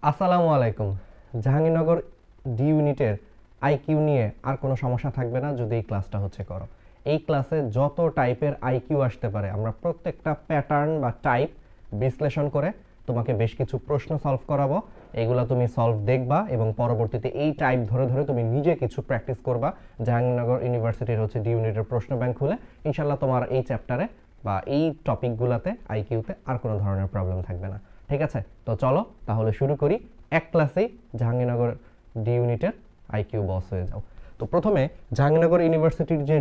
আসসালামু আলাইকুম। জাহাঙ্গীরনগর ডি ইউনিটের আইকিউ নিয়ে আর কোনো সমস্যা থাকবে না যদি এই ক্লাসটা করো। এই ক্লাসে যত টাইপের আইকিউ আসতে পারে আমরা প্রত্যেকটা প্যাটার্ন বা টাইপ বিশ্লেষণ করে তোমাকে বেশ কিছু প্রশ্ন সলভ করাবো। এগুলো তুমি সলভ দেখবা এবং পরবর্তীতে এই টাইপ ধরে ধরে তুমি নিজে কিছু প্র্যাকটিস করবা। জাহাঙ্গীরনগর ইউনিভার্সিটির ডি ইউনিটের প্রশ্ন ব্যাংক খুলে ইনশাল্লাহ তোমার এই চ্যাপ্টারে বা এই টপিকগুলোতে আইকিউতে আর কোনো ধরনের প্রবলেম থাকবে না। ঠিক আছে, তো চলো তাহলে শুরু করি। এক ক্লাসেই জাহাঙ্গীরনগর ডি ইউনিটের আইকিউ বস হয়ে যাও। তো প্রথমে জাহাঙ্গীরনগর ইউনিভার্সিটির যে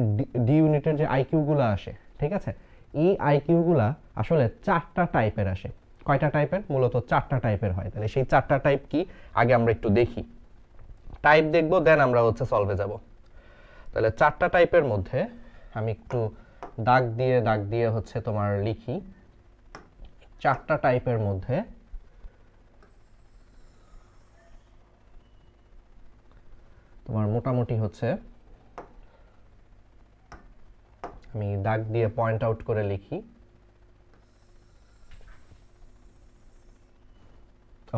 ডি ইউনিটের যে আইকিউগুলো আসে, ঠিক আছে, এই আইকিউগুলা আসলে চারটা টাইপের আসে। কয়টা টাইপের? মূলত চারটা টাইপের হয়। তাহলে সেই চারটা টাইপ কি আগে আমরা একটু দেখি। টাইপ দেখবো, দেন আমরা সলভে যাব। তাহলে চারটা টাইপের মধ্যে আমি একটু দাগ দিয়ে তোমার লিখি। চারটা টাইপের মধ্যে তোমার মোটামুটি আমি দাগ দিয়ে পয়েন্ট আউট করে লিখি।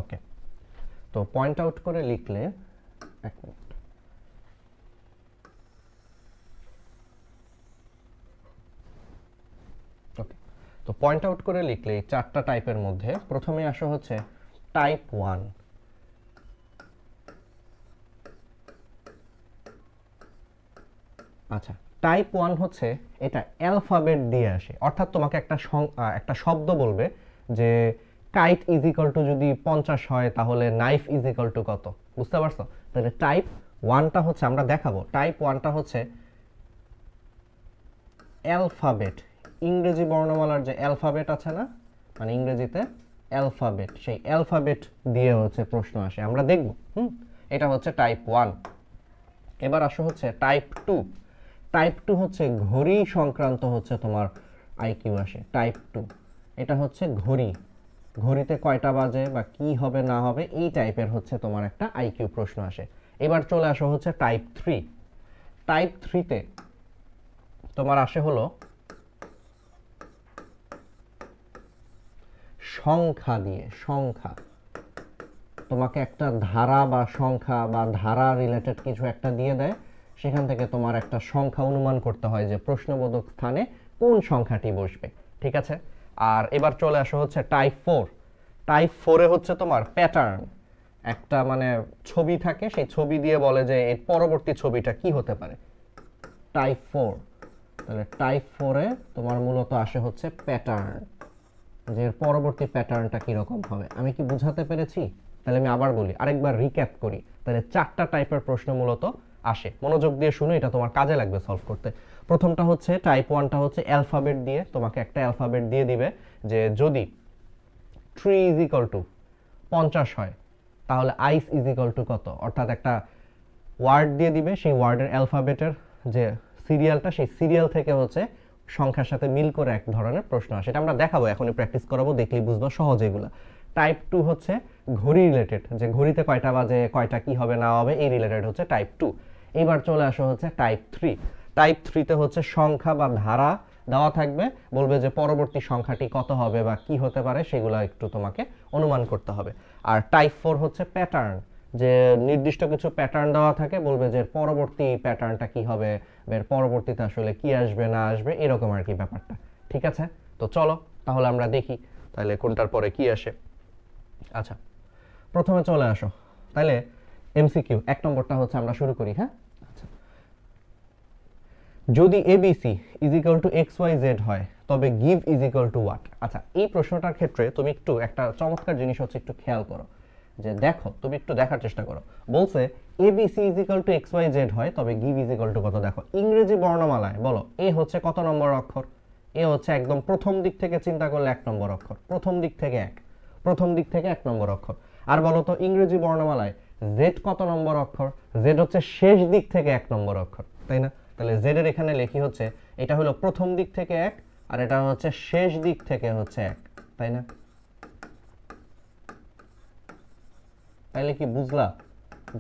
ওকে, তো পয়েন্ট আউট করে লিখলে এক মিনিট। ওকে, তো পয়েন্ট আউট করে লিখলে এই চারটা টাইপের মধ্যে প্রথমে আসা টাইপ 1। আচ্ছা, টাইপ 1 এটা অ্যালফাবেট দিয়ে আসে, অর্থাৎ তোমাকে একটা শব্দ বলবে যে কাইট ইজ ইকুয়াল টু যদি 50 হয় তাহলে নাইফ ইজ ইকুয়াল টু কত। বুঝতে পারছো? তাহলে টাইপ 1টা আমরা দেখাবো। টাইপ 1টা অ্যালফাবেট, ইংরেজি বর্ণমালার যে অ্যালফাবেট আছে না, মানে ইংরেজিতে অ্যালফাবেট, সেই অ্যালফাবেট দিয়ে প্রশ্ন আসে, আমরা দেখব। এটা টাইপ 1। এবার আসো টাইপ 2। টাইপ 2 ঘড়ি সংক্রান্ত তোমার আইকিউ আসে। টাইপ 2 এটা ঘড়ি, ঘড়িতে কয়টা বাজে বা কি হবে না হবে এই টাইপের তোমার একটা আইকিউ প্রশ্ন আসে। এবার চলে আসো টাইপ 3। টাইপ 3তে তোমার আসে সংখ্যা দিয়ে। সংখ্যা, তোমাকে একটা ধারা বা সংখ্যা বা ধারা রিলেটেড কিছু একটা দিয়ে দেয়, সেখান থেকে তোমার একটা সংখ্যা অনুমান করতে হয় যে প্রশ্নবোধক স্থানে কোন সংখ্যাটি বসবে। ঠিক আছে, আর এবার চলে আসো টাইপ 4। টাইপ 4-এ তোমার প্যাটার্ন, একটা মানে ছবি থাকে, সেই ছবি দিয়ে বলে যে এর পরবর্তী ছবিটা কি হতে পারে। টাইপ 4, তাহলে টাইপ 4-এ তোমার মূলত আসে প্যাটার্ন, যে এর পরবর্তী প্যাটার্নটা কিরকম হবে। আমি কি বুঝাতে পেরেছি? তাহলে আমি আবার বলি, আরেকবার রিক্যাপ করি। তাহলে চারটা টাইপের প্রশ্ন মূলত আসে, মনোযোগ দিয়ে শুনো, এটা তোমার কাজে লাগবে সলভ করতে। প্রথমটা টাইপ 1টা অ্যালফাবেট দিয়ে, তোমাকে একটা অ্যালফাবেট দিয়ে দিবে যে যদি 3 ইজ ইকুয়াল টু 50 হয় তাহলে আইস ইজ ইকুয়াল টু কত, অর্থাৎ একটা ওয়ার্ড দিয়ে দিবে, সেই ওয়ার্ডের অ্যালফাবেটের যে সিরিয়ালটা, সেই সিরিয়াল থেকে সংখ্যার সাথে মিল করে এক ধরনের প্রশ্ন আসে। এটা আমরা দেখাবো, এখনই প্র্যাকটিস করাবো, দেখলেই বুঝবো সহজ এগুলো। টাইপ 2 ঘড়ি রিলেটেড, যে ঘড়িতে কয়টা বাজে, কয়টা কি হবে না হবে এই রিলেটেড টাইপ 2। এবার চলে আসো টাইপ 3। টাইপ 3-তে সংখ্যা বা ধারা দেওয়া থাকবে, বলবে যে পরবর্তী সংখ্যাটি কত হবে বা কি হতে পারে সেগুলো একটু তোমাকে অনুমান করতে হবে। আর টাইপ 4 প্যাটার্ন, যে নির্দিষ্ট কিছু প্যাটার্ন দেওয়া থাকে, বলবে যে পরবর্তী প্যাটার্নটা কি হবে, এর পরবর্তীতে আসলে কি আসবে না আসবে এরকম আর কি ব্যাপারটা। ঠিক আছে, তো চলো তাহলে আমরা দেখি তাহলে কোনটার পরে কি আসে। আচ্ছা, প্রথমে চলে আসো তাহলে এমসিকিউ 1 নম্বরটা আমরা শুরু করি। হ্যাঁ, আচ্ছা, যদি abc is equal to x Y z হয় তবে give is equal to what. আচ্ছা, এই প্রশ্নটার ক্ষেত্রে তুমি একটু একটা চমৎকার জিনিস একটু খেয়াল করো, যে দেখো, তুমি একটু দেখার চেষ্টা করো। বলছে abc is equal to x Y z হয় তবে গিভ ইজ ইকুয়াল টু কত। দেখো ইংরেজি বর্ণমালায় বলো এ কত নম্বর অক্ষর? এ একদম প্রথম দিক থেকে চিন্তা করলে 1 নম্বর অক্ষর, প্রথম দিক থেকে 1, প্রথম দিক থেকে 1 নম্বর অক্ষর। আর বলো তো ইংরেজি বর্ণমালায় জেড কত নম্বর অক্ষর? জেড শেষ দিক থেকে 1 নম্বর অক্ষর, তাই না? তাহলে জেড এর এখানে লিখি এটা হলো প্রথম দিক থেকে 1 আর এটা শেষ দিক থেকে 1, তাই না? তাহলে কি বুঝলা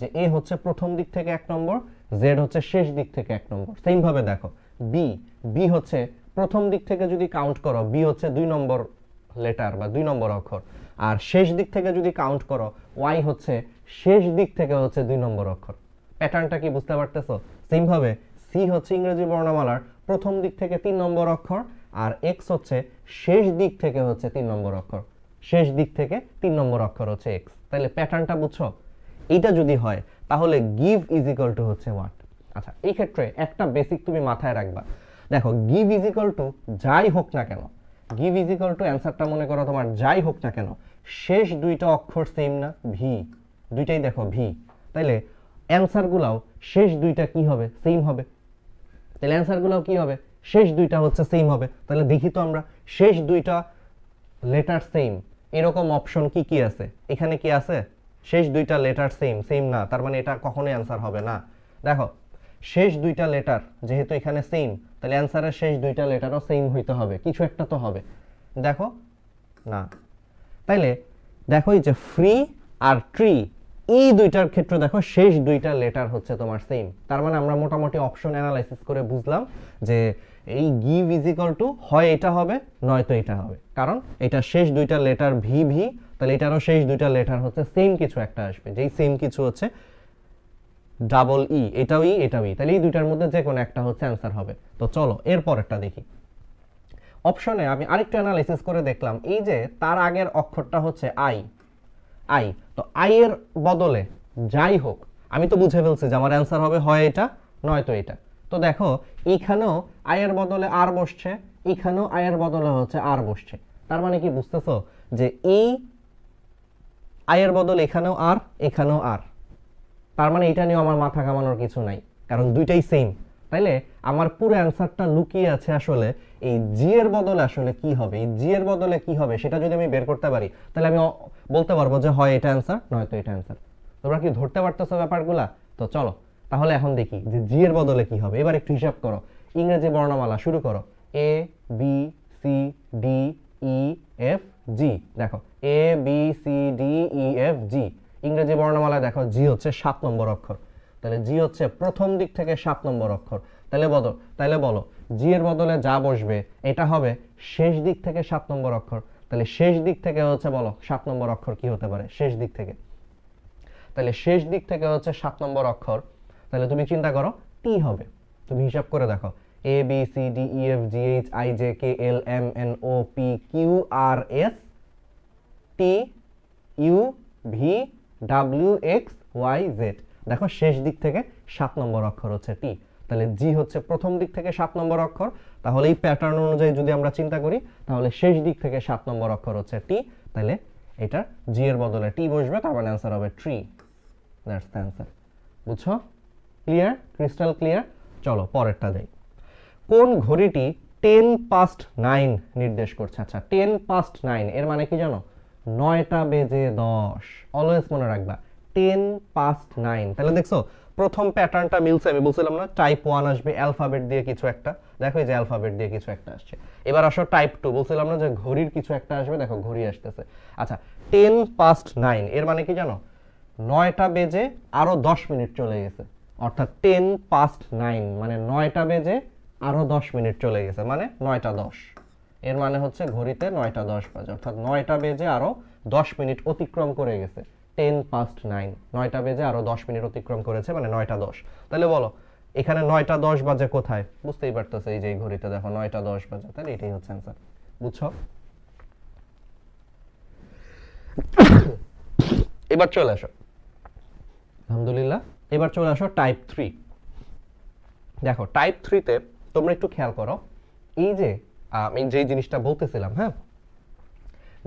যে এ প্রথম দিক থেকে 1 নম্বর, জেড শেষ দিক থেকে 1 নম্বর। সেম ভাবে দেখো বি, বি প্রথম দিক থেকে যদি কাউন্ট করো, বি 2 নম্বর লেটার বা 2 নম্বর অক্ষর, আর শেষ দিক থেকে যদি কাউন্ট করো ওয়াই হচ্ছে শেষ দিক থেকে হচ্ছে 2 নম্বর অক্ষর। প্যাটার্নটা কি বুঝতে পারতেছো? সেম ভাবে সি হচ্ছে ইংরেজি বর্ণমালার প্রথম দিক থেকে 3 নম্বর অক্ষর, আর এক্স হচ্ছে শেষ দিক থেকে হচ্ছে 3 নম্বর অক্ষর। শেষ দিক থেকে 3 নম্বর অক্ষর হচ্ছে এক্স। তাহলে প্যাটার্নটা বুঝছো? এইটা যদি হয় তাহলে গিভ ইজ ইকুয়াল টু হচ্ছে হোয়াট। আচ্ছা, এই ক্ষেত্রে একটা বেসিক তুমি মাথায় রাখবা। দেখো গিভ ইজ ইকুয়াল টু যাই হোক না কেন, গিভ ইজ ইকুয়াল টু অ্যান্সারটা মনে করো তোমার যাই হোক না কেন, শেষ দুইটা অক্ষর সেম না? ভি, দুইটাই দেখো ভি। তাইলে অ্যান্সারগুলাও শেষ দুইটা কি হবে? সেম হবে। তাহলে অ্যান্সারগুলাও কি হবে? শেষ দুইটা হচ্ছে সেম হবে। তাহলে দেখি তো আমরা শেষ দুইটা লেটার সেম এরকম অপশন কি কি আছে? এখানে কি আছে? শেষ দুইটা লেটার সেম, সেম না, তার মানে এটা কখনোই অ্যান্সার হবে না। দেখো শেষ দুইটা লেটার যেহেতু এখানে সেম, তাহলে অ্যান্সারের শেষ দুইটা লেটারও সেম হইতে হবে, কিছু একটা তো হবে। দেখো না, তাইলে দেখো এই যে ফ্রি আর ট্রি এই দুইটার ক্ষেত্রে দেখো শেষ দুইটা লেটার হচ্ছে তোমার সেম। তার মানে আমরা মোটামুটি অপশন অ্যানালাইসিস করে বুঝলাম যে এই গিভ ইজ ইকুয়াল টু হয় এটা হবে নয়তো এটা হবে, কারণ এটা শেষ দুইটা লেটার ভি ভি, তাহলে এটারও শেষ দুইটা লেটার হচ্ছে সেম কিছু একটা আসবে, যেই সেম কিছু হচ্ছে ডাবল ই, এটাও ই এটাও ই, তাহলে এই দুইটার মধ্যে যে কোনো একটা হচ্ছে অ্যান্সার হবে। তো চলো এরপরেরটা দেখি। অপশনে আমি আরেকটু অ্যানালাইসিস করে দেখলাম এই যে তার আগের অক্ষরটা হচ্ছে আই, আই, তো আই এর বদলে যাই হোক আমি তো বুঝে ফেলছি যে আমার অ্যান্সার হবে হয় এটা নয়তো এটা। তো দেখো এইখানেও আই এর বদলে আর বসছে, এইখানেও আই এর বদলে হচ্ছে আর বসছে। তার মানে কি বুঝতেছো যে এই আই এর বদলে এখানেও আর এখানেও আর, তার মানে এটা নিয়ে আমার মাথা ঘামানোর কিছু নাই, কারণ দুইটাই সেম। তাইলে আমার পুরো অ্যান্সারটা লুকিয়ে আছে আসলে এই জি এর বদলে আসলে কি হবে, এই জি এর বদলে কি হবে সেটা যদি আমি বের করতে পারি তাহলে আমি বলতে পারবো যে হয় এটা অ্যান্সার নয়তো এটা অ্যান্সার। তোমরা কি ধরতে পারতেছো ব্যাপারগুলা? তো চলো তাহলে এখন দেখি যে জি এর বদলে কি হবে। এবার একটু হিসাব করো, ইংরেজি বর্ণমালা শুরু করো, A B C D E F G. দেখো A B C D E F G, ইংরেজি বর্ণমালায় দেখো জি হচ্ছে 7 নম্বর অক্ষর, তাহলে জি হচ্ছে প্রথম দিক থেকে 7 নম্বর অক্ষর। তাহলে বলো জি এর বদলে যা বসবে এটা হবে শেষ দিক থেকে 7 নম্বর অক্ষর। তাহলে শেষ দিক থেকে হচ্ছে বলো 7 নম্বর অক্ষর কি হতে পারে শেষ দিক থেকে? তাহলে শেষ দিক থেকে হচ্ছে 7 নম্বর অক্ষর, তাহলে তুমি চিন্তা করো টি হবে। তুমি হিসাব করে দেখো A B C D E F G H I J K L M N O P Q R S T U V W X Y Z. দেখো শেষ দিক থেকে 7 নম্বর অক্ষর হচ্ছে টি, তাহলে জি হচ্ছে প্রথম দিক থেকে 7 নম্বর অক্ষর। তাহলে এই প্যাটার্ন অনুযায়ী যদি আমরা চিন্তা করি তাহলে শেষ দিক থেকে 7 নম্বর অক্ষর হচ্ছে টি, তাহলে এটা জি এর বদলে টি বসবে, তার মানে অ্যান্সার হবে ট্রি। That's the answer. বুঝছো? ক্লিয়ার? Crystal clear? চলো পরেরটা যাই। কোন ঘড়িটি 10:09 নির্দেশ করছে? আচ্ছা 10:09 এর মানে কি জানো? 9টা বেজে 10। অলওয়েজ মনে রাখবা 10:09। তাহলে দেখছো প্রথম প্যাটার্নটা মিলছে, আমি বলছিলাম না টাইপ 1 আসবে অ্যালফাবেট দিয়ে কিছু একটা, দেখো এই যে অ্যালফাবেট দিয়ে কিছু একটা আসছে। এবার আসো টাইপ 2, বলছিলাম না যে ঘড়ির কিছু একটা আসবে, দেখো ঘড়ি আসতেছে। আচ্ছা 10:09 এর মানে কি জানো? 9টা বেজে আরো 10 মিনিট চলে গেছে, অর্থাৎ 10:09 মানে 9টা বেজে আরো 10 মিনিট চলে গেছে, মানে 9টা 10। এর মানে হচ্ছে ঘড়িতে 9টা 10 বাজে, অর্থাৎ 9টা বেজে আরো 10 মিনিট অতিক্রম করে গেছে। 10:09 9টা বেজে আরো 10 মিনিট অতিক্রম করেছে, মানে 9টা 10। তাহলে বলো এখানে 9টা 10 বাজে কোথায়? বুঝতেই পারতেছো এই যে এই ঘড়িতে দেখো 9টা 10 বাজে, তাহলে এটাই হচ্ছে অ্যান্সার। বুঝছো? এবার চলে আসো, আলহামদুলিল্লাহ, এবার চলে আসো টাইপ 3। দেখো টাইপ 3 তে তোমরা একটু খেয়াল করো, এই যে আমি যেই জিনিসটা বলতেছিলাম, হ্যাঁ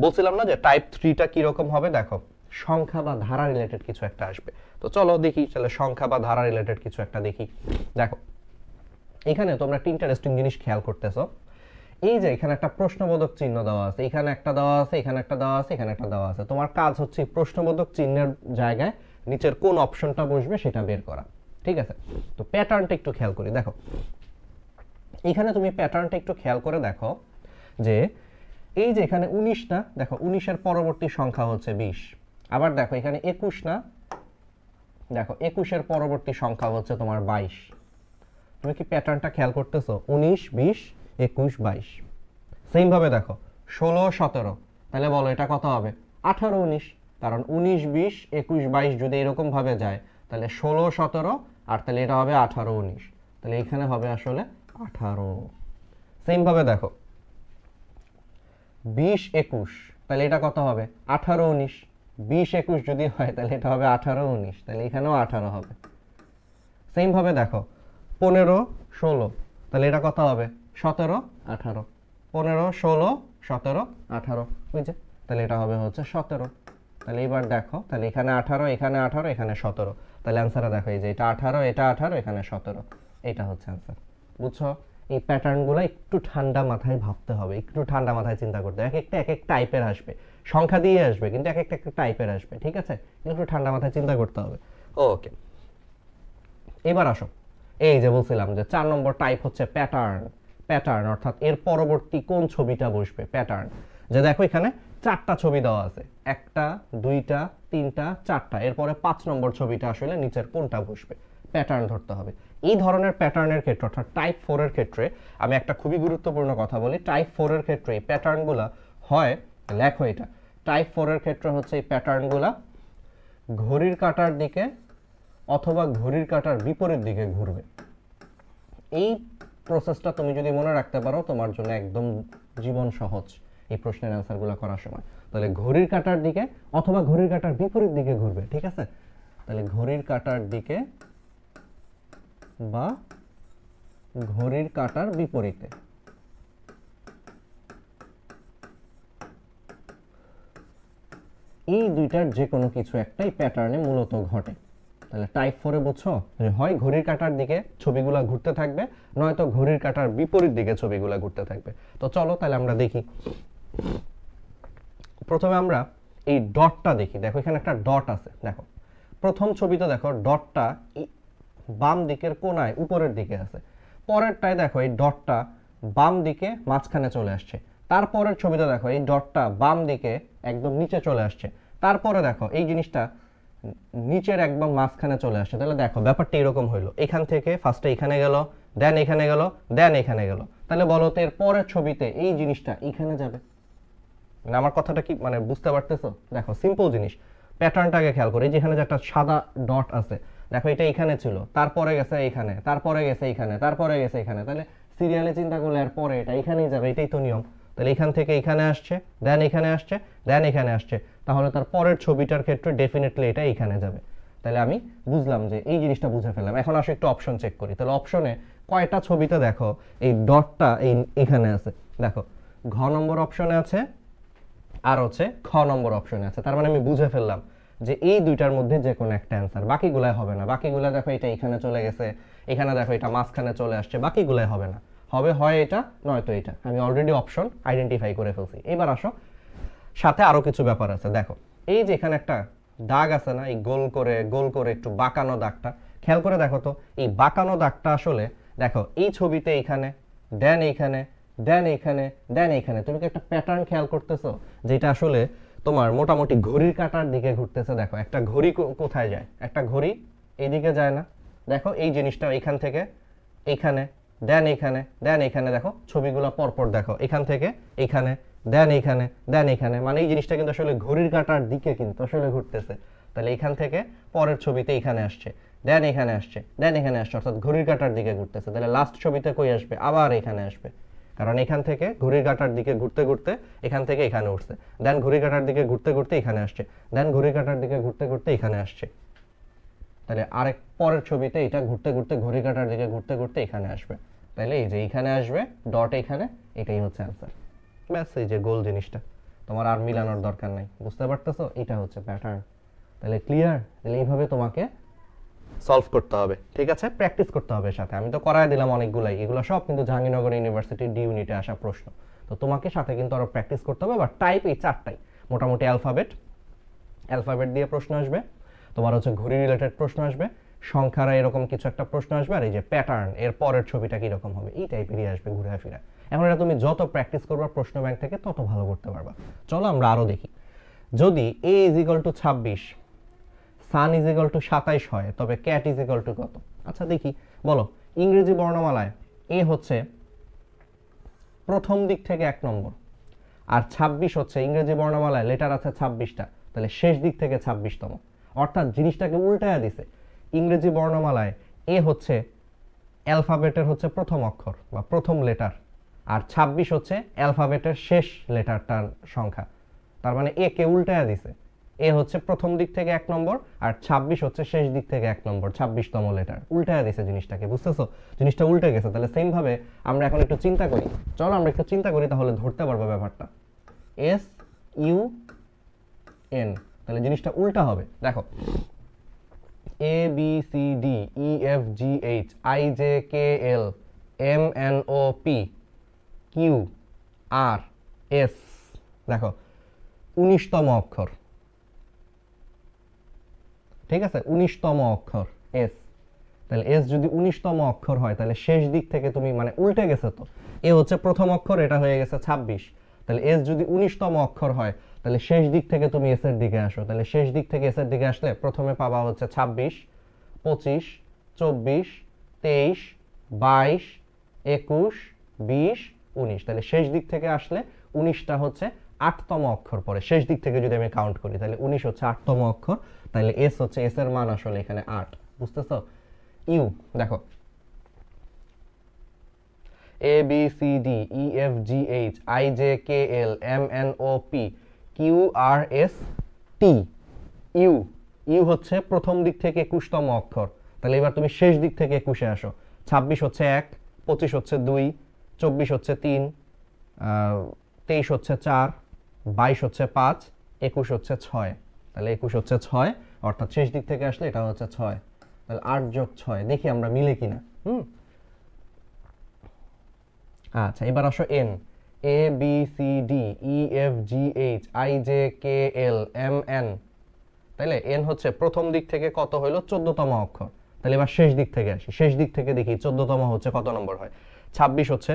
বলছিলাম না যে টাইপ 3টা কি রকম হবে? দেখো সংখ্যা বা ধারা রিলেটেড কিছু একটা আসবে। তো চলো দেখি তাহলে সংখ্যা বা ধারা রিলেটেড কিছু একটা দেখি। দেখো এখানে তোমরা একটা ইন্টারেস্টিং জিনিস খেয়াল করতেছো, এই যে এখানে একটা প্রশ্নবোধক চিহ্ন দেওয়া আছে, এখানে একটা দেওয়া আছে, এখানে একটা দেওয়া আছে, এখানে একটা দেওয়া আছে। তোমার কাজ হচ্ছে প্রশ্নবোধক চিহ্নের জায়গায় নিচের কোন অপশনটা বসবে সেটা বের করা, ঠিক আছে? তো প্যাটার্নটা একটু খেয়াল করি। দেখো এখানে তুমি প্যাটার্নটা একটু খেয়াল করে দেখো যে এই যে এখানে 19 না, দেখো 19 এর পরবর্তী সংখ্যা হচ্ছে 20। আবার দেখো এখানে 21 না, দেখো 21 এর পরবর্তী সংখ্যা হচ্ছে তোমার 22। তুমি কি প্যাটার্নটা খেয়াল করতেছো? 19 20 21 22। সেম ভাবে দেখো 16 17, তাহলে বলো এটা কত হবে? 18 19, কারণ 19 20 21 22 যদি এরকম ভাবে যায় তাহলে 16 17 আর তাহলে এটা হবে 18 19, তাহলে এখানে হবে আসলে 18। সেম ভাবে দেখো 20 21, তাহলে এটা কত হবে 18 19, 20 21 যদি হয় তাহলে এটা হবে 18 19, তাহলে এখানেও 18 হবে। সেম ভাবে দেখো 15 16, তাহলে এটা কত হবে 17 18, 15 16 17 18, বুঝছে, তাহলে এটা হবে হচ্ছে 17। তাহলে এবার দেখো তাহলে এখানে 18 এখানে 18 এখানে 17, তাহলে অ্যান্সারে দেখো এই যে এটা 18 এটা 18 এখানে 17, এটা হচ্ছে অ্যান্সার। বুঝছো, এই প্যাটার্নগুলো একটু ঠান্ডা মাথায় ভাবতে হবে, একটু ঠান্ডা মাথায় চিন্তা করতে হবে। এক এক টাইপের আসবে, সংখ্যা দিয়ে আসবে কিন্তু এক একটা টাইপের আসবে, ঠিক আছে, একটু ঠান্ডা মাথায় চিন্তা করতে হবে। ওকে, এবার আসো, এই যে বলছিলাম যে 4 নম্বর টাইপ হচ্ছে প্যাটার্ন। প্যাটার্ন অর্থাৎ এর পরবর্তী কোন ছবিটা বসবে, প্যাটার্ন। যে দেখো এখানে 4টা ছবি দেওয়া আছে, 1টা 2টা 3টা 4টা, এরপরে 5 নম্বর ছবিটা আসলে নিচের কোনটা বসবে, প্যাটার্ন ধরতে হবে। এই ধরনের প্যাটার্নের ক্ষেত্রে অর্থাৎ টাইপ 4 এর ক্ষেত্রে আমি একটা খুবই গুরুত্বপূর্ণ কথা বলি, টাইপ 4 এর ক্ষেত্রে এই প্যাটার্নগুলো হয়, লেখো এটা, টাইপ 4 এর ক্ষেত্রে হচ্ছে এই প্যাটার্নগুলো ঘড়ির কাঁটার দিকে অথবা ঘড়ির কাঁটার বিপরীত দিকে ঘুরবে। এই প্রসেসটা তুমি যদি মনে রাখতে পারো তোমার জন্য একদম জীবন সহজ এই প্রশ্নের অ্যান্সারগুলো করার সময়। তাহলে ঘড়ির কাঁটার দিকে অথবা ঘড়ির কাঁটার বিপরীত দিকে ঘুরবে, ঠিক আছে, তাহলে ঘড়ির কাঁটার দিকে বা ঘড়ির কাঁটার বিপরীতে। এই দুইটার যে কোনো কিছু একটাই প্যাটার্নে মূলত ঘটে। তাহলে টাইপ 4 এ বুঝছো যে হয় ঘড়ির কাঁটার দিকে ছবিগুলো ঘুরতে থাকবে, নয়তো ঘড়ির কাঁটার বিপরীত দিকে ছবিগুলো ঘুরতে থাকবে। তো চলো তাহলে আমরা দেখি। প্রথমে আমরা এই ডটটা দেখি। দেখো এখানে একটা ডট আছে, দেখো প্রথম ছবিতে দেখো ডটটা বাম দিকের কোনায় উপরের দিকে আছে, পরেরটায় দেখো এই ডটটা বাম দিকে মাঝখানে চলে আসছে, তারপরের ছবিতে দেখো এই ডটটা বাম দিকে একদম নিচে চলে আসছে, তারপরে দেখো এই জিনিসটা নিচের একদম মাঝখানে চলে আসছে। তাহলে দেখো ব্যাপারটা এরকম হইলো, এখান থেকে ফার্স্টে এখানে গেল, দেন এখানে গেল, দেন এখানে গেল। তাহলে বলো তো এর পরের ছবিতে এই জিনিসটা এখানে যাবে, মানে আমার কথাটা কি মানে বুঝতে পারতেছো? দেখো সিম্পল জিনিস, প্যাটার্নটাকে খেয়াল করি, যেখানে যে একটা সাদা ডট আছে, দেখো এটা এখানে ছিল, তারপরে গেছে এখানে, তারপরে গেছে এখানে, তারপরে গেছে এখানে, তাহলে সিরিয়ালে চিন্তা করলে আর পরে এটা এখানেই যাবে, এটাই তো নিয়ম। তাহলে এখান থেকে এখানে আসছে, দেন এখানে আসছে, দেন এখানে আসছে, তাহলে তার পরের ছবিটার ক্ষেত্রে ডেফিনেটলি এটা এখানে যাবে। তাহলে আমি বুঝলাম যে এই জিনিসটা বুঝে ফেললাম। এখন আসো একটু অপশন চেক করি। তাহলে অপশনে কয়টা ছবিতে দেখো এই ডটটা এই এখানে আছে, দেখো ঘ নম্বর অপশনে আছে আর হচ্ছে খ নম্বর অপশনে আছে। তার মানে আমি বুঝে ফেললাম যে এই দুইটার মধ্যে যে কোনো একটা অ্যান্সার, বাকিগুলাই হবে না। বাকিগুলা দেখো এটা এখানে চলে গেছে, এখানে দেখো এটা মাঝখানে চলে আসছে, বাকিগুলাই হবে না, হবে হয় এটা নয়তো এটা। আমি অলরেডি অপশন আইডেন্টিফাই করে ফেলছি। এবার আসো সাথে আরো কিছু ব্যাপার আছে। দেখো এই যে এখানে একটা দাগ আছে না, এই গোল করে একটু বাঁকানো দাগটা, খেয়াল করে দেখো তো এই বাঁকানো দাগটা আসলে দেখো এই ছবিতে এখানে, দেন এইখানে, দেন এইখানে, দেন এইখানে, তুমি কি একটা প্যাটার্ন খেয়াল করতেছো যেটা আসলে তোমার মোটামুটি ঘড়ির কাঁটার দিকে ঘুরতেছে? দেখো একটা ঘড়ি কোথায় যায়, একটা ঘড়ি এইদিকে যায় না, দেখো এই জিনিসটা এখান থেকে এইখানে, দেন এইখানে, দেন এইখানে, দেখো ছবিগুলো পরপর দেখো এখান থেকে এইখানে, দেন এইখানে, দেন এইখানে, মানে এই জিনিসটা কিন্তু আসলে ঘড়ির কাঁটার দিকে কিন্তু আসলে ঘুরতেছে। তাহলে এখান থেকে পরের ছবিতে এখানে আসছে, দেন এখানে আসছে, দেন এখানে আসছে, অর্থাৎ ঘড়ির কাঁটার দিকে ঘুরতেছে। তাহলে লাস্ট ছবিতে কই আসবে, আবার এখানে আসবে, কারণ এখান থেকে ঘড়ির কাঁটার দিকে ঘুরতে ঘুরতে এখান থেকে এখানে উঠছে, দেন ঘড়ির কাঁটার দিকে ঘুরতে ঘুরতে এখানে আসছে, দেন ঘড়ির কাঁটার দিকে ঘুরতে ঘুরতে এখানে আসছে। তাহলে আরেক পরের ছবিতে এটা ঘুরতে ঘুরতে ঘড়ির কাঁটার দিকে ঘুরতে ঘুরতে এখানে আসবে। তাহলে এই যে এইখানে আসবে ডট এখানে, এটাই হচ্ছে অ্যান্সার। ব্যাস এই যে গোল জিনিসটা, তোমার আর মিলানোর দরকার নাই, বুঝতে পারতেছো? এটা হচ্ছে প্যাটার্ন। তাহলে ক্লিয়ার? তাহলে এইভাবে তোমাকে সলভ করতে হবে, ঠিক আছে, প্র্যাকটিস করতে হবে সাথে। আমি তো করায় দিলাম অনেকগুলাই, এগুলো সব কিন্তু জাহাঙ্গীরনগর ইউনিভার্সিটির ডি ইউনিটে আসা প্রশ্ন। তো তোমাকে সাথে কিন্তু আরো প্র্যাকটিস করতে হবে। বা টাইপ এই চারটাই মোটামুটি অ্যালফাবেট দিয়ে প্রশ্ন আসবে, তোমার হচ্ছে ঘড়ি রিলেটেড প্রশ্ন আসবে, সংখ্যারা এরকম কিছু একটা প্রশ্ন আসবে, আর এই যে প্যাটার্ন এর পরের ছবিটা কিরকম হবে এই টাইপেরই আসবে ঘুরে ফিরে। এখন এটা তুমি যত প্র্যাকটিস করবা প্রশ্ন ব্যাংক থেকে তত ভালো করতে পারবা। চলো আমরা আরো দেখি। যদি a = 26, সান = 27 হয়, তবে ক্যাট = কত? আচ্ছা দেখি, বলো। ইংরেজি বর্ণমালায় এ হচ্ছে প্রথম দিক থেকে 1 নম্বর, আর 26 হচ্ছে ইংরেজি বর্ণমালায় লেটার আছে 26টা, তাহলে শেষ দিক থেকে 26তম। অর্থাৎ জিনিসটাকে উল্টায়া দিছে। ইংরেজি বর্ণমালায় এ হচ্ছে অ্যালফাবেটের হচ্ছে প্রথম অক্ষর বা প্রথম লেটার, আর 26 হচ্ছে অ্যালফাবেটের শেষ লেটারটার সংখ্যা। তার মানে এ কে উল্টায়া দিছে। এ হচ্ছে প্রথম দিক থেকে 1 নম্বর, আর 26 হচ্ছে শেষ দিক থেকে 1 নম্বর, 26তম লেটার। উল্টায়া দিছে জিনিসটাকে, বুঝতেছো? জিনিসটা উল্টে গেছে। তাহলে সেম ভাবে আমরা এখন একটু চিন্তা করি। চলো আমরা একটু চিন্তা করি, তাহলে ধরতে পারবো ব্যাপারটা। এস ইউ এন, তাহলে জিনিসটা উল্টা হবে। দেখো, A B C D E F G H I J K L M N O P Q R S, দেখো 19তম অক্ষর, ঠিক আছে? 19তম অক্ষর এস। তাহলে এস যদি 19তম অক্ষর হয়, তাহলে শেষ দিক থেকে তুমি মানে উল্টে গেছে তো। এ হচ্ছে প্রথম অক্ষর, এটা হয়ে গেছে 26। তাহলে এস যদি 19তম অক্ষর হয়, তাহলে শেষ দিক থেকে তুমি এস এর দিকে আসো। তাহলে শেষ দিক থেকে এস এর দিকে আসলে প্রথমে পাবা হচ্ছে 26, 25, 24, 23, 22, 21, 20, 19। তাহলে শেষ দিক থেকে আসলে 19টা হচ্ছে 8তম অক্ষর পরে। শেষ দিক থেকে যদি আমি কাউন্ট করি, তাহলে 19 হচ্ছে 8তম অক্ষর। তাহলে এস হচ্ছে, এস এর মান আসলে এখানে 8, বুঝতেছো? ইউ দেখো, A B C D E F G H I J K L M N O P Q R S T. U, U হচ্ছে প্রথম দিক থেকে 21তম অক্ষর। তাহলে এবার তুমি শেষ দিক থেকে 21-এ আসো। 26 হচ্ছে 1, 25 হচ্ছে 2, 24 হচ্ছে 3, 23 হচ্ছে 4, 22 হচ্ছে 5, 21 হচ্ছে 6। তাহলে 21 হচ্ছে 6, অর্থাৎ শেষ দিক থেকে আসলে এটা হচ্ছে 6। তাহলে 8 যোগ 6, দেখি আমরা মিলে কিনা। আচ্ছা, এবার আসো N. A B C D E F G H I J K L M N. তাইলে এন হচ্ছে প্রথম দিক থেকে কত হইলো? 14তম অক্ষর। তাহলে এবার শেষ দিক থেকে আসি। শেষ দিক থেকে দেখি 14তম হচ্ছে কত নম্বর হয়। 26 হচ্ছে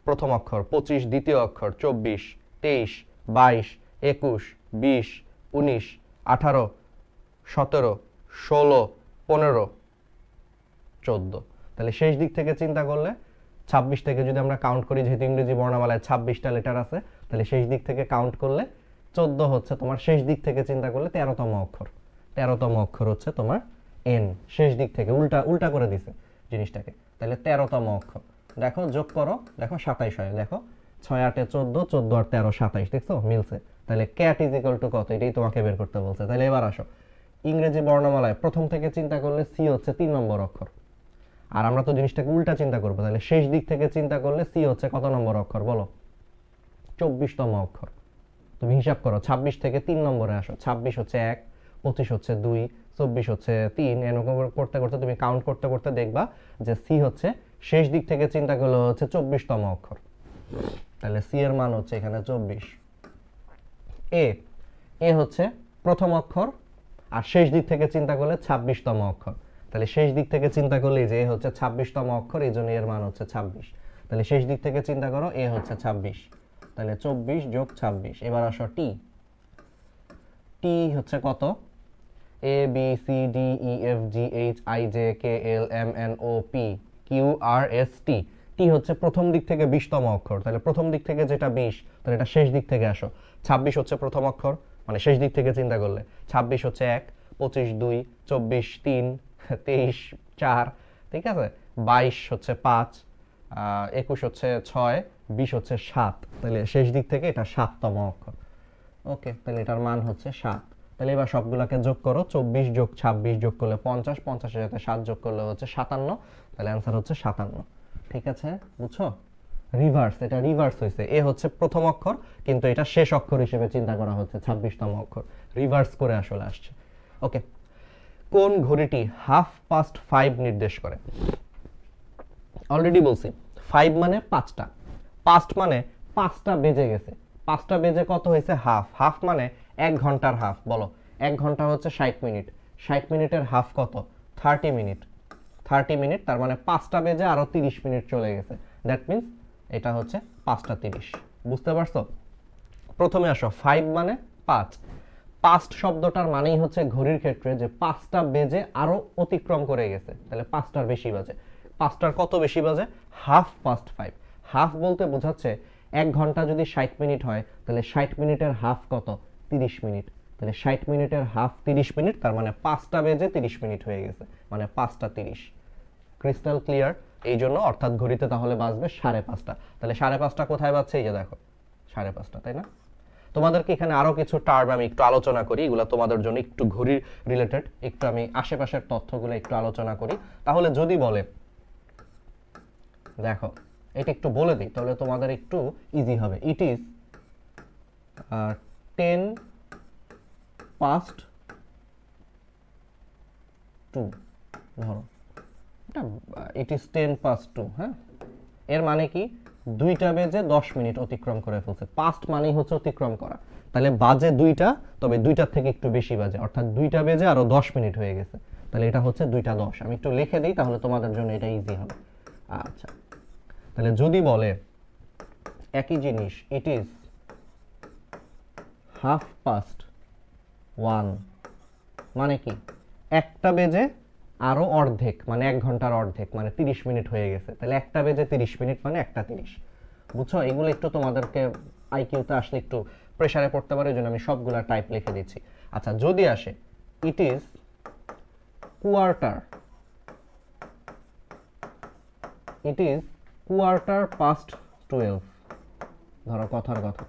প্রথম অক্ষর, 25 দ্বিতীয় অক্ষর, 24, 23, 22, 21, 20, 19, 18, 17, 16, 15, 14। তাহলে শেষ দিক থেকে চিন্তা করলে 26 থেকে যদি আমরা কাউন্ট করি, যেহেতু ইংরেজি বর্ণমালায় 26টা লেটার আছে, তাহলে শেষ দিক থেকে কাউন্ট করলে 14 হচ্ছে তোমার, শেষ দিক থেকে চিন্তা করলে 13তম অক্ষর। 13তম অক্ষর হচ্ছে তোমার এন। শেষ দিক থেকে উল্টা উল্টা করে দিছে জিনিসটাকে। তাহলে 13তম অক্ষর। দেখো যোগ করো, দেখো 27 হয়। দেখো 6 8 14, 14 আর 13 27, দেখছো মিলছে। তাহলে ক্যাট ইজ ইকুয়াল টু কত, এটাই তোমাকে বের করতে বলছে। তাহলে এবার আসো, ইংরেজি বর্ণমালায় প্রথম থেকে চিন্তা করলে সি হচ্ছে 3 নম্বর অক্ষর। আর আমরা তো জিনিসটাকে উল্টা চিন্তা করবো। তাহলে শেষ দিক থেকে চিন্তা করলে সি হচ্ছে কত নম্বর অক্ষর বলো? 24তম অক্ষর। তুমি হিসাব করো, 26 থেকে 3 নম্বরে আসো। 26 হচ্ছে 1, 25 হচ্ছে 2, 24 হচ্ছে 3, এরকম করতে করতে তুমি কাউন্ট করতে করতে দেখবা যে সি হচ্ছে শেষ দিক থেকে চিন্তা করলে হচ্ছে 24তম অক্ষর। তাহলে সি এর মান হচ্ছে এখানে 24। এ, এ হচ্ছে প্রথম অক্ষর, আর শেষ দিক থেকে চিন্তা করলে 26তম অক্ষর। তাহলে শেষ দিক থেকে চিন্তা করলে যে এ হচ্ছে 26তম অক্ষর, এই জন্য এর মান হচ্ছে 26। তাহলে শেষ দিক থেকে চিন্তা করো, এ হচ্ছে 26। তাহলে 24 যোগ 26। এবার আসো টি। টি হচ্ছে কত? A B C D E F G H I J K L M N O P Q R S T. T হচ্ছে প্রথম দিক থেকে 20তম অক্ষর। তাহলে প্রথম দিক থেকে যেটা 20, তাহলে এটা শেষ দিক থেকে আসো। 26 হচ্ছে প্রথম অক্ষর, মানে শেষ দিক থেকে চিন্তা করলে 26 হচ্ছে 1, 25 2, 24 3, 23 4, ঠিক আছে? 22 হচ্ছে 5, 21 হচ্ছে 6, 20 হচ্ছে 7। তাহলে শেষ দিক থেকে এটা 7তম অক্ষর। ওকে, তাহলে এটার মান হচ্ছে 7। তাহলে এবার সবগুলোকে যোগ করো। 24 যোগ 26 যোগ করলে 50, 50 এর সাথে 7 যোগ করলে হচ্ছে 57। তাহলে অ্যান্সার হচ্ছে 57। ঠিক আছে, বুঝছো? রিভার্স, এটা রিভার্স হয়েছে। এ হচ্ছে প্রথম অক্ষর, কিন্তু এটা শেষ অক্ষর হিসেবে চিন্তা করা হচ্ছে 26তম অক্ষর। রিভার্স করে আসলে আসছে। ওকে, কোন ঘড়িটি 5:30 নির্দেশ করে? অলরেডি বলছি 5 মানে 5টা, পাস্ট মানে 5টা বেজে গেছে। 5টা বেজে কত হয়েছে? হাফ। হাফ মানে 1 ঘন্টার হাফ। বলো, 1 ঘন্টা হচ্ছে 60 মিনিট। 60 মিনিটের হাফ কত? 30 মিনিট। 30 মিনিট, তার মানে 5টা বেজে আরো 30 মিনিট চলে গেছে। দ্যাট মিন্স এটা হচ্ছে 5টা 30। বুঝতে পারছো? প্রথমে আসো, 5 মানে 5। পাস্ট শব্দটার মানেই হচ্ছে ঘড়ির ক্ষেত্রে যে 5টা বেজে আরো অতিক্রম করে গেছে। তাহলে 5টার বেশি বাজে। 5টার কত বেশি বাজে? 5:30। হাফ বলতে বোঝাচ্ছে 1 ঘন্টা যদি 60 মিনিট হয় তাহলে 60 মিনিটের হাফ কত? 30 মিনিট। তাহলে 60 মিনিটের হাফ 30 মিনিট, তার মানে 5টা বেজে 30 মিনিট হয়ে গেছে, মানে 5টা 30। Crystal clear? এই জন্য অর্থাৎ ঘড়িতে তাহলে বাজবে 5:30। তাহলে 5:30 কোথায় বাজছে? এই যে দেখো 5:30, তাই না? তোমাদেরকে এখানে আরো কিছু টার্ম আমি একটু আলোচনা করি, এগুলো তোমাদের জন্য একটু ঘড়ি রিলেটেড, একটু আমি আশেপাশের তথ্যগুলো একটু আলোচনা করি। তাহলে যদি বলে, দেখো এটা একটু বলে দিই তাহলে তোমাদের একটু ইজি হবে। ইট ইজ 10 past 2, ধরো এটা ইট ইজ 10 past 2। হ্যাঁ, এর মানে কি? 2টা বেজে 10 মিনিট অতিক্রম করে ফেলছে। পাস্ট মানেই হচ্ছে অতিক্রম করা, তাহলে বাজে 2টা, তবে 2টার থেকে একটু বেশি বাজে, অর্থাৎ 2টা বেজে আরো 10 মিনিট হয়ে গেছে, তাহলে এটা হচ্ছে 2টা 10। আমি একটু লিখে দিই তাহলে তোমাদের জন্য এটা ইজি হবে। আচ্ছা, তাহলে যদি বলে একই জিনিস, ইট ইজ 1/2 মানে কি? 1টা বেজে আরো অর্ধেক, মানে 1 ঘন্টার অর্ধেক, মানে 30 মিনিট হয়ে গেছে। তাহলে 1টা বেজে 30 মিনিট মানে 1টা 30। বুঝছো? এগুলো একটু তোমাদেরকে আইকিউতে আসলে একটু প্রেসারে পড়তে পারে, এই জন্য আমি সবগুলা টাইপ লিখে দিচ্ছি। আচ্ছা, যদি আসে ইট ইজ quarter past 12, ধরো কথার কথা,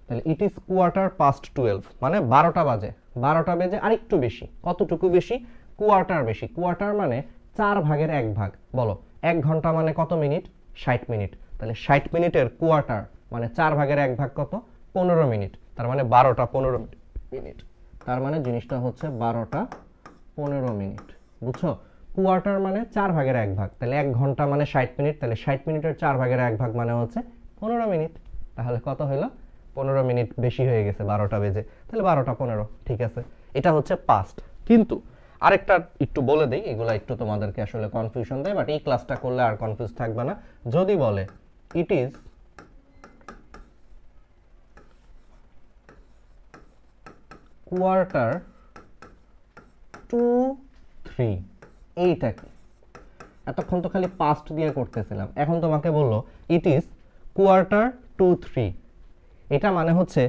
তাহলে ইট ইজ quarter past 12 মানে 12টা বাজে। 12টা বেজে আর একটু বেশি, কতটুকু বেশি? কোয়ার্টার বেশি। কোয়ার্টার মানে 4/1 বলো 1 ঘন্টা মানে কত মিনিট? 60 মিনিট। তাহলে 60 মিনিটের কোয়ার্টার মানে 4/1 কত? 15 মিনিট। তার মানে 12টা 15 মিনিট। তার মানে জিনিসটা হচ্ছে 12টা 15 মিনিট। বুঝছো? কোয়ার্টার মানে 4/1, তাহলে 1 ঘন্টা মানে 60 মিনিট, তাহলে 60 মিনিটের 4/1 মানে হচ্ছে 15 মিনিট। তাহলে কত হলো? 15 মিনিট বেশি হয়ে গেছে 12টা বেজে, তাহলে 12টা 15। ঠিক আছে, এটা হচ্ছে পাস্ট। কিন্তু আরেকটা একটু বলে দিই, এগুলা একটু তোমাদেরকে আসলে কনফিউশন দেয়, বাট এই ক্লাসটা করলে আর কনফিউজ থাকবে না। যদি বলে ইট ইজ quarter to 3, এইটা কি? এতক্ষণ তো খালি পাস্ট দিয়ে করতেছিলাম, এখন তোমাকে বললো ইট ইজ quarter to 3, এটা মানে হচ্ছে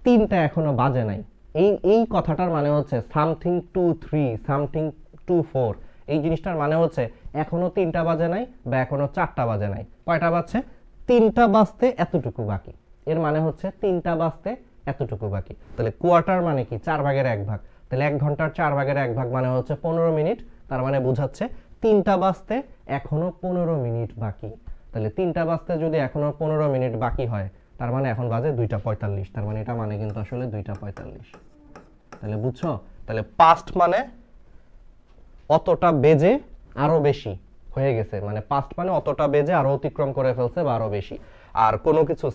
3টা এখনো বাজে নাই। এই কথাটার মানে হচ্ছে সামথিং টু 3, সামথিং টু 4। এই জিনিসটার মানে হচ্ছে এখনো 3টা বাজে নাই বা এখনো 4টা বাজে নাই। কয়টা বাজছে? 3টা বাজতে এতটুকু বাকি। এর মানে হচ্ছে 3টা বাজতে এতটুকু বাকি। তাহলে কোয়ার্টার মানে কি? 4/1। তাহলে 1 ঘন্টার 4/1 মানে হচ্ছে 15 মিনিট। তার মানে বোঝাচ্ছে 3টা বাজতে এখনো 15 মিনিট বাকি। তাহলে 3টা বাজতে যদি এখনো 15 মিনিট বাকি হয়, তার মানে এখন বাজে 2:45। তার মানে এটা মানে কিন্তু আসলে 2:45। তাহলে বুঝছো? তাহলে পাস্ট মানে অতটা বেজে আরো বেশি হয়ে গেছে, মানে পাস্ট মানে অতটা বেজে আরো অতিক্রম করে ফেলছে বা আরো বেশি। আর কোনো কিছু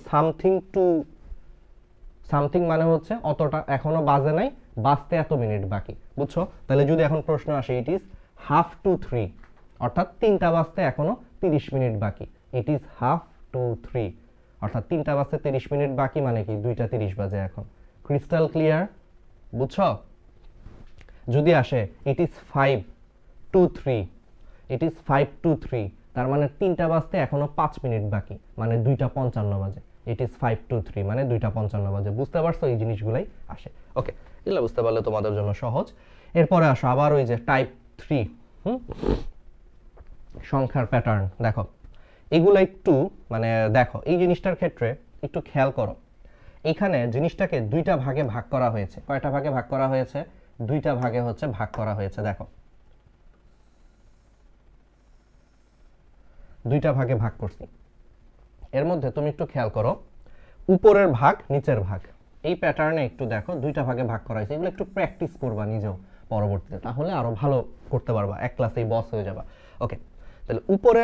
সামথিং মানে হচ্ছে অতটা এখনো বাজে নাই, বাজতে এত মিনিট বাকি। বুঝছো? তাহলে যদি এখন প্রশ্ন আসে ইট ইজ 1/2 to 3, অর্থাৎ 3টা বাজতে এখনো 30 মিনিট বাকি। ইট ইজ 1/2 to 3, অর্থাৎ 3টা বাজতে 30 মিনিট বাকি, মানে কি 2:30 বাজে এখন। Crystal clear? বুঝছো? যদি আসে it is 5 to 3, it is 5 to 3, তার মানে 3টা বাজতে এখনো 5 মিনিট বাকি, মানে 2:55 বাজে। ইট ইজ 5 to 3 মানে 2:55 বাজে। বুঝতে পারছো? এই জিনিসগুলাই আসে। ওকে, এগুলো বুঝতে পারলে তোমাদের জন্য সহজ। এরপরে আসো আবার ওই যে টাইপ 3 সংখ্যার প্যাটার্ন। দেখো এগুলো একটু মানে দেখো এই জিনিসটার ক্ষেত্রে একটু খেয়াল করো। এখানে জিনিসটাকে 2টা ভাগে ভাগ করা হয়েছে। কয়টা ভাগে ভাগ করা হয়েছে? 2টা ভাগে হচ্ছে ভাগ করা হয়েছে। দেখো 2টা ভাগে ভাগ করছি। এর মধ্যে তুমি একটু খেয়াল করো, উপরের ভাগ নিচের ভাগ, এই প্যাটার্নে একটু দেখো 2টা ভাগে ভাগ করা হয়েছে। এগুলো একটু প্র্যাকটিস করবা নিজেও পরবর্তীতে, তাহলে আরো ভালো করতে পারবা, এক ক্লাসেই বস হয়ে যাবা। ওকে, তাহলে উপরে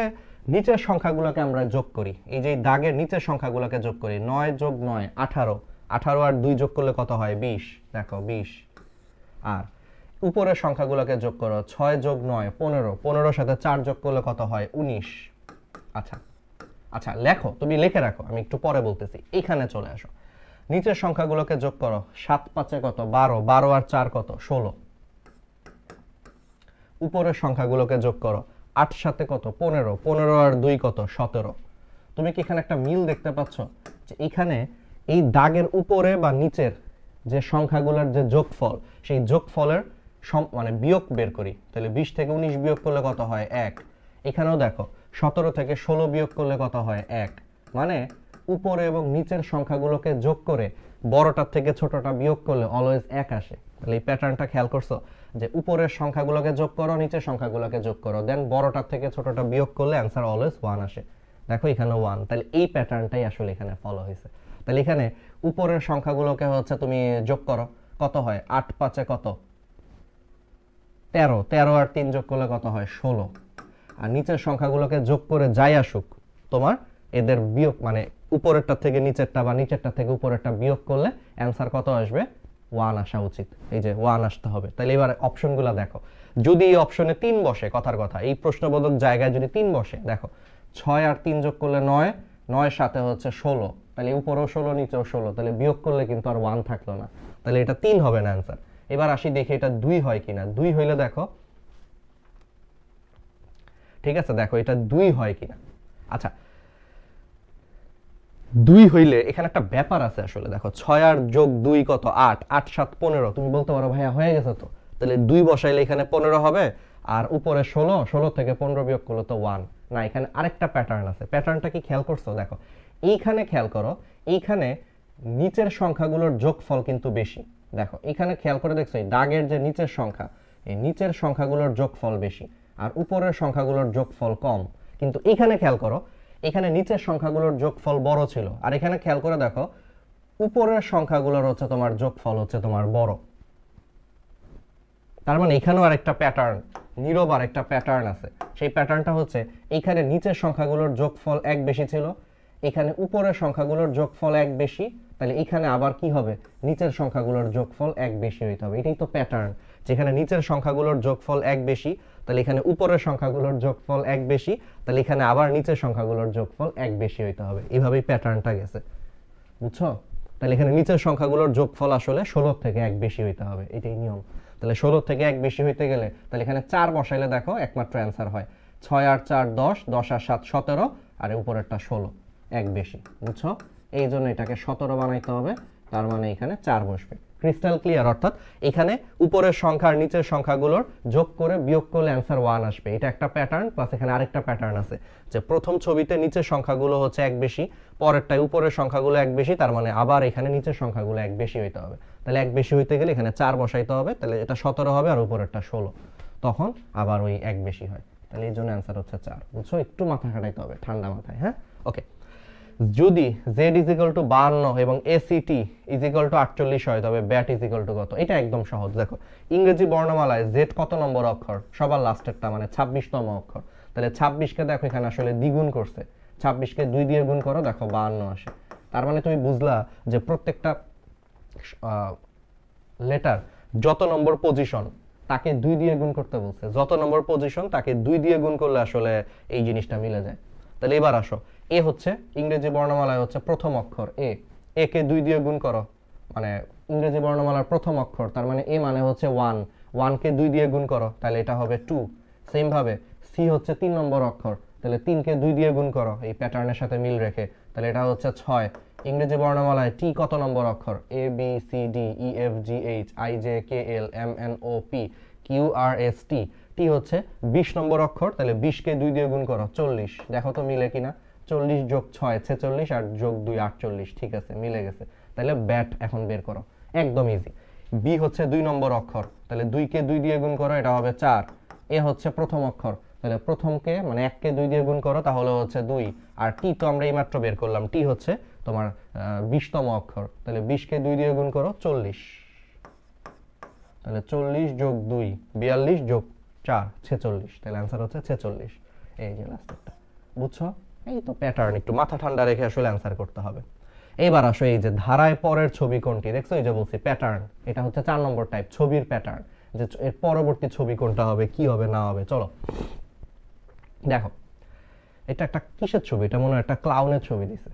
নিচের সংখ্যাগুলোকে আমরা যোগ করি। এই যে দাগের নিচের সংখ্যাগুলোকে যোগ করি। 9 + 9 18, 18 আর 2 যোগ করলে কত হয়? 20। দেখো 20। আর উপরের সংখ্যাগুলোকে যোগ করো। 6 + 9 15, 15 সাথে 4 যোগ করলে কত হয়? 19। আচ্ছা লেখো, তুমি লিখে রাখো, আমি একটু পরে বলতেছি। এখানে চলে আসো, নিচের সংখ্যাগুলোকে যোগ করো। 7 × 5 কত? 12, 12 আর 4 কত? 16। উপরের সংখ্যাগুলোকে যোগ করো। 8 × 7 কত? 15, 15 আর 2 কত? 17। তুমি কি এখানে একটা মিল দেখতে পাচ্ছ যে এখানে এই দাগের উপরে বা নিচের যে সংখ্যাগুলোর যে যোগফল, সেই যোগফলের মানে বিয়োগ বের করি, তাহলে 20 থেকে 19 বিয়োগ করলে কত হয় 1। এখানেও দেখো 17 থেকে 16 বিয়োগ করলে কত হয় 1। মানে উপরে এবং নিচের সংখ্যাগুলোকে যোগ করে বড়টার থেকে ছোটটা বিয়োগ করলে অলওয়েজ 1 আসে। তাহলে এই প্যাটার্নটা খেয়াল করছো যে উপরের সংখ্যাগুলোকে যোগ করো, নিচের সংখ্যাগুলোকে যোগ করো, দেন বড়টার থেকে ছোটটা বিয়োগ করলে অ্যান্সার অলওয়েজ 1 আসে। দেখো এখানে 1, তাহলে এই প্যাটার্নটাই আসলে এখানে ফলো হয়েছে। তাহলে এখানে উপরের সংখ্যাগুলোকে হচ্ছে তুমি যোগ করো, কত হয় 8 5 কত 13, 13 আর 3 যোগ করলে কত হয় 16। আর নিচের সংখ্যাগুলোকে যোগ করে যাই আসুক তোমার এদের বিয়োগ মানে উপরেরটা থেকে নিচেরটা বা নিচেরটা থেকে উপরেরটা বিয়োগ করলে অ্যান্সার কত আসবে 1 আসা উচিত। এই যে 1 আসতে হবে। তাহলে এবার অপশনগুলো দেখো, যদি এই অপশনে 3 বসে, কথার কথা এই প্রশ্নবোধক জায়গায় যদি 3 বসে, দেখো 6 আর 3 যোগ করলে 9, 9 সাথে হচ্ছে 16, তাহলে উপরেও 16 নিচেও 16, তাহলে বিয়োগ করলে কিন্তু আর 1 থাকলো না, তাহলে এটা 3 হবে না অ্যান্সার। এবার আসি দেখি এটা 2 হয় কিনা। 2 হইলে দেখো, ঠিক আছে, দেখো এটা 2 হয় কিনা। আচ্ছা 2 হইলে এখানে একটা ব্যাপার আছে আসলে, দেখো 6 আর যোগ 2 কত 8, 8 7 15। তুমি বলতে পারো ভাইয়া হয়ে গেছে তো, তাহলে 2 বসাইলে এখানে 15 হবে, আর উপরে 16, 16 থেকে 15 বিয়োগ করলে তো 1 না। এখানে আরেকটা প্যাটার্ন আছে, প্যাটার্নটা কি খেয়াল করছো? দেখো এইখানে খেয়াল করো, এইখানে নিচের সংখ্যাগুলোর যোগফল কিন্তু বেশি। দেখো এখানে খেয়াল করে দেখছো এই দাগের যে নিচের সংখ্যা, এই নিচের সংখ্যাগুলোর যোগফল বেশি আর উপরের সংখ্যাগুলোর যোগফল কম। কিন্তু এখানে খেয়াল করো, এখানে নিচের সংখ্যাগুলোর যোগফল বড় ছিল, আর এখানে খেয়াল করে দেখো উপরের সংখ্যাগুলোর হচ্ছে তোমার যোগফল হচ্ছে তোমার বড়। তার মানে এখানেও আরেকটা প্যাটার্ন, নীরব আরেকটা প্যাটার্ন আছে। সেই প্যাটার্নটা হচ্ছে এইখানে নিচের সংখ্যাগুলোর যোগফল 1 বেশি ছিল, এখানে উপরের সংখ্যাগুলোর যোগফল 1 বেশি, তাহলে এখানে আবার কি হবে নিচের সংখ্যাগুলোর যোগফল 1 বেশি হইতে হবে। এটাই তো প্যাটার্ন, যেখানে নিচের সংখ্যাগুলোর যোগফল 1 বেশি, তাহলে এখানে উপরের সংখ্যাগুলোর যোগফল 1 বেশি, তাহলে এখানে আবার নিচের সংখ্যাগুলোর যোগফল 1 বেশি হইতে হবে। এইভাবেই প্যাটার্নটা গেছে, বুঝছো? তাহলে এখানে নিচের সংখ্যাগুলোর যোগফল আসলে 16 থেকে 1 বেশি হইতে হবে, এটাই নিয়ম। তাহলে 16 থেকে 1 বেশি হইতে গেলে তাহলে এখানে 4 বসাইলে দেখো একমাত্র অ্যান্সার হয় 6 আর 4 10, 10 আর 7 17, আর উপরেরটা 16, 1 বেশি, বুঝছো? এই জন্য এটাকে 17 বানাইতে হবে, তার মানে এখানে 4 বসবে। Crystal clear? অর্থাৎ এখানে উপরের সংখ্যা আর নিচের সংখ্যাগুলোর যোগ করে বিয়োগ করলে অ্যান্সার 1 আসবে। এটা একটা প্যাটার্ন, প্লাস এখানে আরেকটা প্যাটার্ন আছে যে প্রথম ছবিতে নিচের সংখ্যাগুলো হচ্ছে 1 বেশি, পরেরটায় উপরের সংখ্যাগুলো 1 বেশি, তার মানে আবার এখানে নিচের সংখ্যাগুলো 1 বেশি হইতে হবে। তাহলে 1 বেশি হইতে গেলে এখানে 4 বসাইতে হবে, তাহলে এটা 17 হবে আর উপরেরটা 16, তখন আবার ওই 1 বেশি হয়। তাহলে এই জন্য অ্যান্সার হচ্ছে 4, বুঝছো? একটু মাথা খাটাইতে হবে, ঠান্ডা মাথায়। হ্যাঁ, ওকে। যদি z = 52 এবং ACT = 48 হয়, তবে BAT = কত? এটা একদম সহজ। দেখো ইংরেজি বর্ণমালায় z কত নম্বর অক্ষর? সবার লাস্টেরটা, মানে 26তম অক্ষর। তাহলে 26কে দেখো এখানে আসলে দ্বিগুণ করছে, 26কে 2 দিয়ে গুণ করো, দেখো 52 আসে। তার মানে তুমি বুঝলা যে প্রত্যেকটা লেটার যত নম্বর পজিশন তাকে 2 দিয়ে গুণ করতে বলছে, যত নম্বর পজিশন তাকে 2 দিয়ে গুণ করলে আসলে এই জিনিসটা মিলে যায়। তাহলে এবার আসো, এ হচ্ছে ইংরেজি বর্ণমালায় হচ্ছে প্রথম অক্ষর এ, এ কে 2 দিয়ে গুণ করো, মানে ইংরেজি বর্ণমালার প্রথম অক্ষর, তার মানে এ মানে হচ্ছে 1, 1 কে 2 দিয়ে গুণ করো, তাহলে এটা হবে 2। সেম ভাবে সি হচ্ছে 3 নম্বর অক্ষর, তাহলে 3 কে 2 দিয়ে গুণ করো এই প্যাটার্নের সাথে মিল রেখে, তাহলে এটা হচ্ছে 6। ইংরেজি বর্ণমালায় টি কত নম্বর অক্ষর? A B C D E F G H I J K L M N O P Q R S T, T হচ্ছে 20 নম্বর অক্ষর, তাহলে 20 কে 2 দিয়ে গুণ করো 40, দেখো তো মিলে কিনা। 40 যোগ 6 46, আর যোগ 2 48, ঠিক আছে, মিলে গেছে। তাহলে ব্যাট এখন বের করো, একদম ইজি। বি হচ্ছে 2 নম্বর অক্ষর, তাহলে 2 কে 2 দিয়ে গুণ করো, এটা হবে 4। এ হচ্ছে প্রথম অক্ষর, তাহলে প্রথমকে মানে 1 কে 2 দিয়ে গুণ করো, তাহলে হচ্ছে 2। আর টি তো আমরা এইমাত্র বের করলাম, টি হচ্ছে তোমার 20তম অক্ষর, তাহলে 20 কে 2 দিয়ে গুণ করো 40, তাহলে 40 যোগ 2 42 যোগ 4 46, তাহলে অ্যান্সার হচ্ছে 46। এই যে লাস্টেরটা, বুঝছো? এই তো প্যাটার্ন, একটু মাথা ঠান্ডা রেখে আসলে অ্যান্সার করতে হবে। এবার আসো এই যে ধারায় পরের ছবি কোনটি, দেখছো? এই যে বলছি প্যাটার্ন, এটা হচ্ছে 4 নম্বর টাইপ, ছবির প্যাটার্ন, যে এর পরবর্তী ছবি কোনটা হবে, কি হবে না হবে। চলো দেখো, এটা একটা কিসের ছবি? এটা মনে হয় একটা ক্লাউনের ছবি দিছে।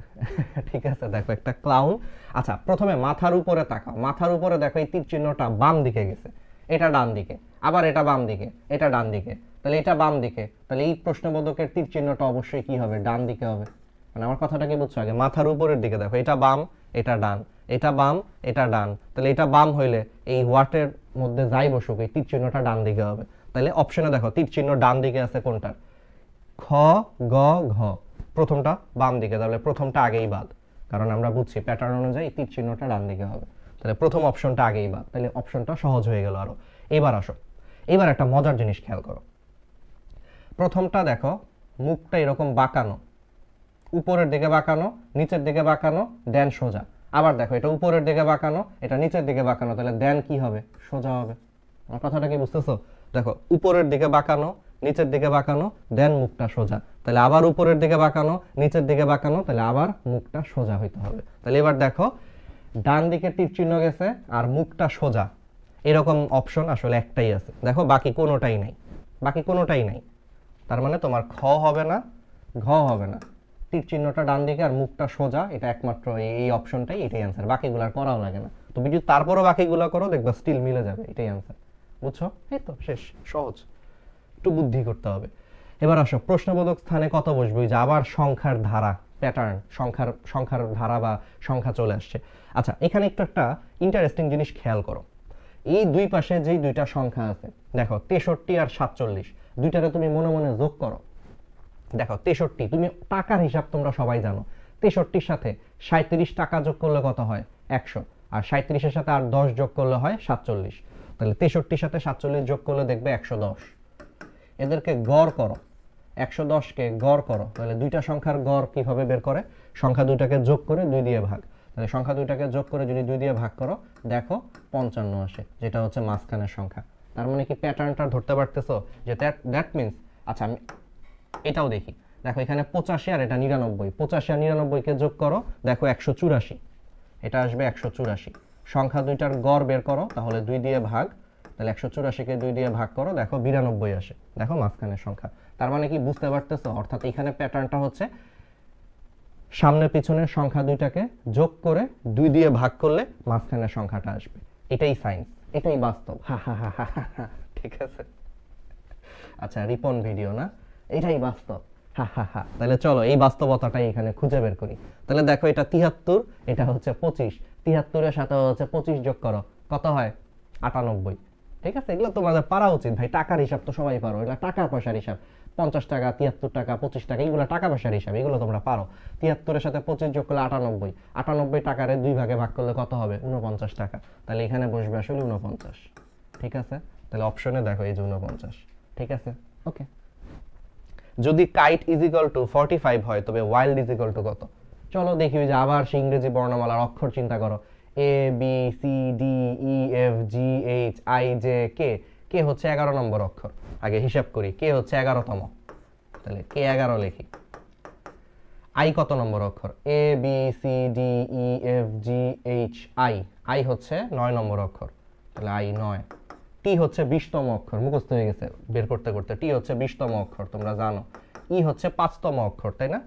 ঠিক আছে, দেখো একটা ক্লাউন। আচ্ছা প্রথমে মাথার উপরে তাকাও, মাথার উপরে দেখো এই তীর চিহ্নটা বাম দিকে গেছে, এটা ডান দিকে, আবার এটা বাম দিকে, এটা ডান দিকে, তাহলে এটা বাম দিকে, তাহলে এই প্রশ্নবোধকের তীর চিহ্নটা অবশ্যই কি হবে? ডান দিকে হবে। মানে আমার কথাটা কি বুঝছো? আগে মাথার উপরের দিকে দেখো, এটা বাম এটা ডান, এটা বাম এটা ডান, তাহলে এটা বাম হইলে এই হোয়াটের মধ্যে যাই বসুক এই তীর চিহ্নটা ডান দিকে হবে। তাহলে অপশনে দেখো তীর চিহ্ন ডান দিকে আছে কোনটার? খ গ ঘ, প্রথমটা বাম দিকে, তাহলে প্রথমটা আগেই বাদ, কারণ আমরা বুঝছি প্যাটার্ন অনুযায়ী তীর চিহ্নটা ডান দিকে হবে। তাহলে প্রথম অপশনটা আগেই বাদ, তাহলে অপশনটা সহজ হয়ে গেল আরো। এবার আসো, এবার একটা মজার জিনিস খেয়াল করো। প্রথমটা দেখো মুখটা এরকম বাঁকানো, উপরের দিকে বাঁকানো, নিচের দিকে বাঁকানো, দেন সোজা। আবার দেখো এটা উপরের দিকে বাঁকানো, এটা নিচের দিকে বাঁকানো, তাহলে দেন কি হবে? সোজা হবে। আমার কথাটা কি বুঝতেছো? দেখো উপরের দিকে বাঁকানো, নিচের দিকে বাঁকানো, দেন মুখটা সোজা, তাহলে আবার উপরের দিকে বাঁকানো, নিচের দিকে বাঁকানো, তাহলে আবার মুখটা সোজা হইতে হবে। তাহলে এবার দেখো ডান দিকে তীর চিহ্ন গেছে আর মুখটা সোজা, এরকম অপশন আসলে একটাই আছে, দেখো বাকি কোনোটাই নাই, বাকি কোনোটাই নাই। তার মানে তোমার খ হবে না, ঘ হবে না, তীর চিহ্নটা ডান দিকে আর মুখটা সোজা, এটা একমাত্র এই অপশনটাই, এটাই অ্যান্সার, বাকিগুলো আর করাও লাগে না। তুমি যদি তারপরও বাকিগুলো করো দেখবা স্টিল মিলে যাবে, এটাই অ্যান্সার। বুঝছো? এই তো শেষ, সহজ, একটু বুদ্ধি করতে হবে। এবার আসো প্রশ্নবোধক স্থানে কত বসবে? যে আবার সংখ্যার ধারা, প্যাটার্ন, সংখ্যার ধারা বা সংখ্যা চলে আসছে। আচ্ছা এখানে একটু একটা ইন্টারেস্টিং জিনিস খেয়াল করো। এই দুই পাশে যেই দুইটা সংখ্যা আছে দেখো 63 আর 47, দুইটারে তুমি মনে মনে যোগ করো। দেখো 63, তুমি টাকার হিসাব তোমরা সবাই জানো, 63-র সাথে 37 টাকা যোগ করলে কত হয়? 100, আর 37-এর সাথে আর 10 যোগ করলে হয় 47, তাহলে 63-র সাথে 47 যোগ করলে দেখবে 110। এদেরকে গড় করো, 110কে গড় করো, তাহলে দুইটা সংখ্যার গড় কিভাবে বের করে? সংখ্যা দুইটাকে যোগ করে 2 দিয়ে ভাগ, তাহলে সংখ্যা দুইটাকে যোগ করে যদি 2 দিয়ে ভাগ করো দেখো 55 আসে, যেটা হচ্ছে মাঝখানের সংখ্যা। তার মানে কি প্যাটার্নটা ধরতে পারতেছো? যে দ্যাট মিন্স, আচ্ছা আমি এটাও দেখি, দেখো এখানে 85 আর এটা 99, 85 আর 99কে যোগ করো দেখো 184, এটা আসবে 184। সংখ্যা দুইটার গড় বের করো, তাহলে 2 দিয়ে ভাগ, তাহলে 184কে 2 দিয়ে ভাগ করো দেখো 92 আসে, দেখো মাঝখানের সংখ্যা। তার মানে কি বুঝতে পারতেছো? অর্থাৎ এখানে প্যাটার্নটা হচ্ছে সামনে পিছনের সংখ্যা দুইটাকে যোগ করে 2 দিয়ে ভাগ করলে মাঝখানের সংখ্যাটা আসবে, এটাই সায়েন্স, এটাই বাস্তব। হা হা হা হা হা, ঠিক আছে। আচ্ছা রিপন ভিডিও না, এটাই বাস্তব, হা হা হা। তাহলে চলো এই বাস্তবতাটাই এখানে খুঁজে বের করি। তাহলে দেখো এটা 73, এটা হচ্ছে 25, 73-এর সাথে হচ্ছে 25 যোগ করো, কত হয়? 98। ঠিক আছে, এগুলো তোমাদের পারা উচিত ভাই, টাকার হিসাব তো সবাই পারো, এগুলো টাকা পয়সার হিসাব, 50 টাকা, 73 টাকা, 25 টাকা, এগুলো টাকা পয়সার হিসাব, এগুলো তোমরা পারো। 73-এর সাথে 25 যোগ করলে 98, 98 টাকারে 2 ভাগে ভাগ করলে কত হবে? 49 টাকা, তাহলে এখানে বসবে আসলে 49। ঠিক আছে, তাহলে অপশনে দেখো এই যে 49। ঠিক আছে, ওকে। যদি কাইট ইজ ইকুয়াল টু 45 হয় তবে ওয়াইল্ড ইজ ইকুয়াল টু কত? চলো দেখি, যে আবার সে ইংরেজি বর্ণমালার অক্ষর চিন্তা করো, A B C D E F G H I J K. K হচ্ছে 11 নম্বর অক্ষর, আগে হিসাব করি, কে হচ্ছে 11তম, তাহলে কে 11 লিখি। আই কত নম্বর অক্ষর? A B C D E F G H I, I হচ্ছে 9 নম্বর অক্ষর, তাহলে আই 9। টি হচ্ছে 20তম অক্ষর, মুখস্থ হয়ে গেছে বের করতে করতে, টি হচ্ছে 20তম অক্ষর তোমরা জানো। ই হচ্ছে 5তম অক্ষর, তাই না?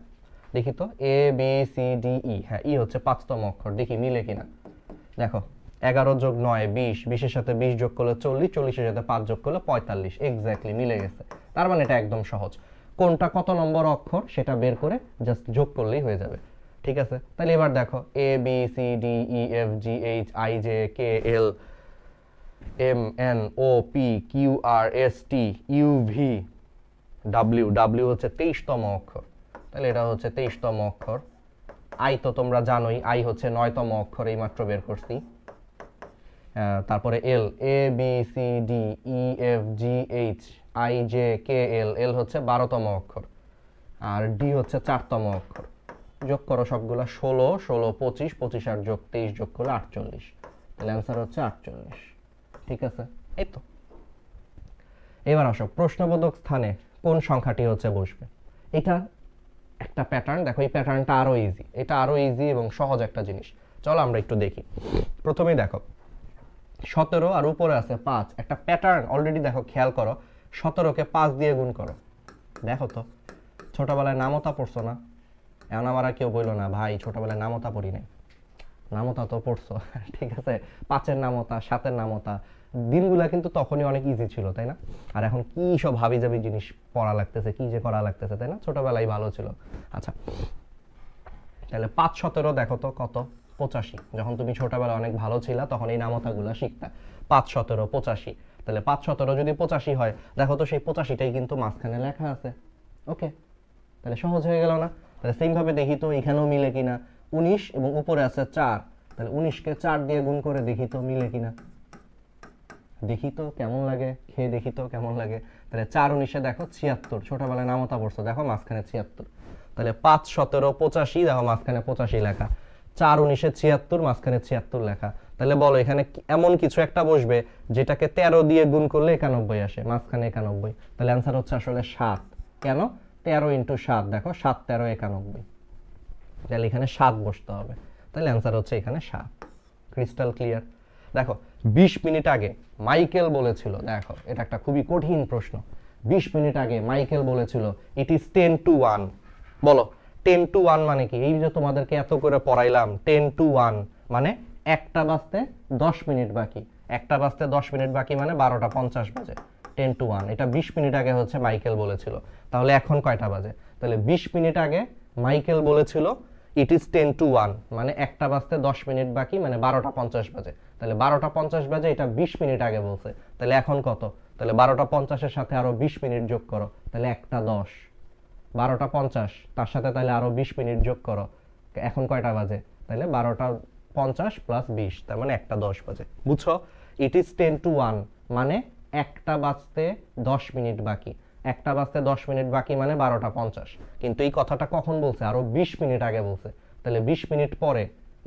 দেখি তো, এ বি সি ডি ই, হ্যাঁ ই হচ্ছে 5তম অক্ষর, দেখি মিলে কিনা। দেখো 11 যোগ 9 20, 20-এর সাথে 20 যোগ করলে 40, 40-এর সাথে 5 যোগ করলে 45, এক্স্যাক্টলি মিলে গেছে। তার মানে এটা একদম সহজ, কোনটা কত নম্বর অক্ষর সেটা বের করে জাস্ট যোগ করলেই হয়ে যাবে। ঠিক আছে, তাহলে এবার দেখো A B C D E F G H I J K L M N O P Q R S T U V W, W হচ্ছে 23তম অক্ষর, তাহলে এটা হচ্ছে 23তম অক্ষর। আই তো তোমরা জানোই, আই হচ্ছে 9তম অক্ষর, এই মাত্র বের করছি। তারপরে L, A B C D E F G H I J K L, L হচ্ছে 12তম অক্ষর, আর ডি হচ্ছে 4তম অক্ষর। যোগ করো সবগুলা, 16, 16, 25, 25 আর যোগ 23 যোগ করলে 48, তাহলে অ্যান্সার হচ্ছে 48। ঠিক আছে, এই তো। এবার আসো প্রশ্নবোধক স্থানে কোন সংখ্যাটি হচ্ছে বসবে। এটা একটা প্যাটার্ন, দেখো এই প্যাটার্নটা আরো ইজি, এটা আরো ইজি এবং সহজ একটা জিনিস। চলো আমরা একটু দেখি। প্রথমেই দেখো 17 আর উপরে আছে 5, একটা প্যাটার্ন অলরেডি দেখো, খেয়াল করো। 17কে 5 দিয়ে গুণ করো, দেখো তো ছোটবেলায় নামতা পড়ছো না? এখন আমার আর কেউ বললো না ভাই ছোটবেলায় নামতা পড়ি নাই, নামতা তো পড়ছো। ঠিক আছে, 5-এর নামতা, 7-এর নামতা, দিনগুলা কিন্তু তখনই অনেক ইজি ছিল, তাই না? আর এখন কি সব হাবিজাবি জিনিস পড়া লাগতেছে, কি যে করা লাগতেছে, তাই না? ছোটবেলায় ভালো ছিল। আচ্ছা তাহলে 5 17 দেখো তো কত, 85। যখন তুমি ছোটবেলায় অনেক ভালো ছিলা তখন এই নামতাগুলো শিখতা। 5 17 85। তাহলে 5 17 যদি 85 হয়, দেখো তো সেই 85টাই কিন্তু মাঝখানে লেখা আছে। ওকে, তাহলে সহজ হয়ে গেল না? তাহলে সেম ভাবে দেখি তো এখানেও মিলে কিনা। 19 এবং উপরে আছে 4, তাহলে 19কে 4 দিয়ে গুণ করে দেখি তো মিলে কিনা। দেখি তো কেমন লাগে, খেয়ে দেখি তো কেমন লাগে। তাহলে 4 19 দেখো 76, ছোটবেলায় নামতা পড়ছো, দেখো মাঝখানে 76। তাহলে 5 17 85, দেখো মাঝখানে 85 লেখা। 4 19 76, মাঝখানে 76 লেখা। তাহলে বলো এখানে এমন কিছু একটা বসবে যেটাকে 13 দিয়ে গুণ করলে 91 আসে, মাঝখানে 91। তাহলে অ্যান্সার হচ্ছে আসলে 7। কেন? 13 × 7, দেখো 7 13 91। তাহলে এখানে 7 বসতে হবে। তাহলে অ্যান্সার হচ্ছে এখানে 7। Crystal clear? দেখো 20 মিনিট আগে মাইকেল বলেছিল, দেখো এটা একটা খুবই কঠিন প্রশ্ন। 20 মিনিট আগে মাইকেল বলেছিল ইট ইজ 10 to 1। বলো 10 to 1 মানে কি? এই যে তোমাদেরকে এত করে পড়াইলাম, 10 to 1 মানে 1টা বাজতে 10 মিনিট বাকি। 1টা বাজতে 10 মিনিট বাকি মানে 12টা 50 বাজে। 10 to 1 এটা 20 মিনিট আগে হচ্ছে মাইকেল বলেছিল। তাহলে এখন কয়টা বাজে? তাহলে 20 মিনিট আগে মাইকেল বলেছিল ইট ইজ 10 to 1 মানে 1টা বাজতে 10 মিনিট বাকি মানে 12টা 50 বাজে। তাহলে 12টা 50 বাজে, এটা 20 মিনিট আগে বলছে। তাহলে এখন কত? তাহলে 12টা 50-এর সাথে আরো 20 মিনিট যোগ করো, তাহলে 1টা 10। 12টা 50 তার সাথে তাহলে আরো 20 মিনিট যোগ করো, এখন কয়টা বাজে? তাহলে 12টা 50 প্লাস 20, তার মানে 1টা 10 বাজে। বুঝছো? ইট ইজ 10 to 1 মানে 1টা বাজতে 10 মিনিট বাকি। 1টা বাজতে 10 মিনিট বাকি মানে 12টা 50। কিন্তু এই কথাটা কখন বলছে? আরো 20 মিনিট আগে বলছে। তাহলে 20 মিনিট পরে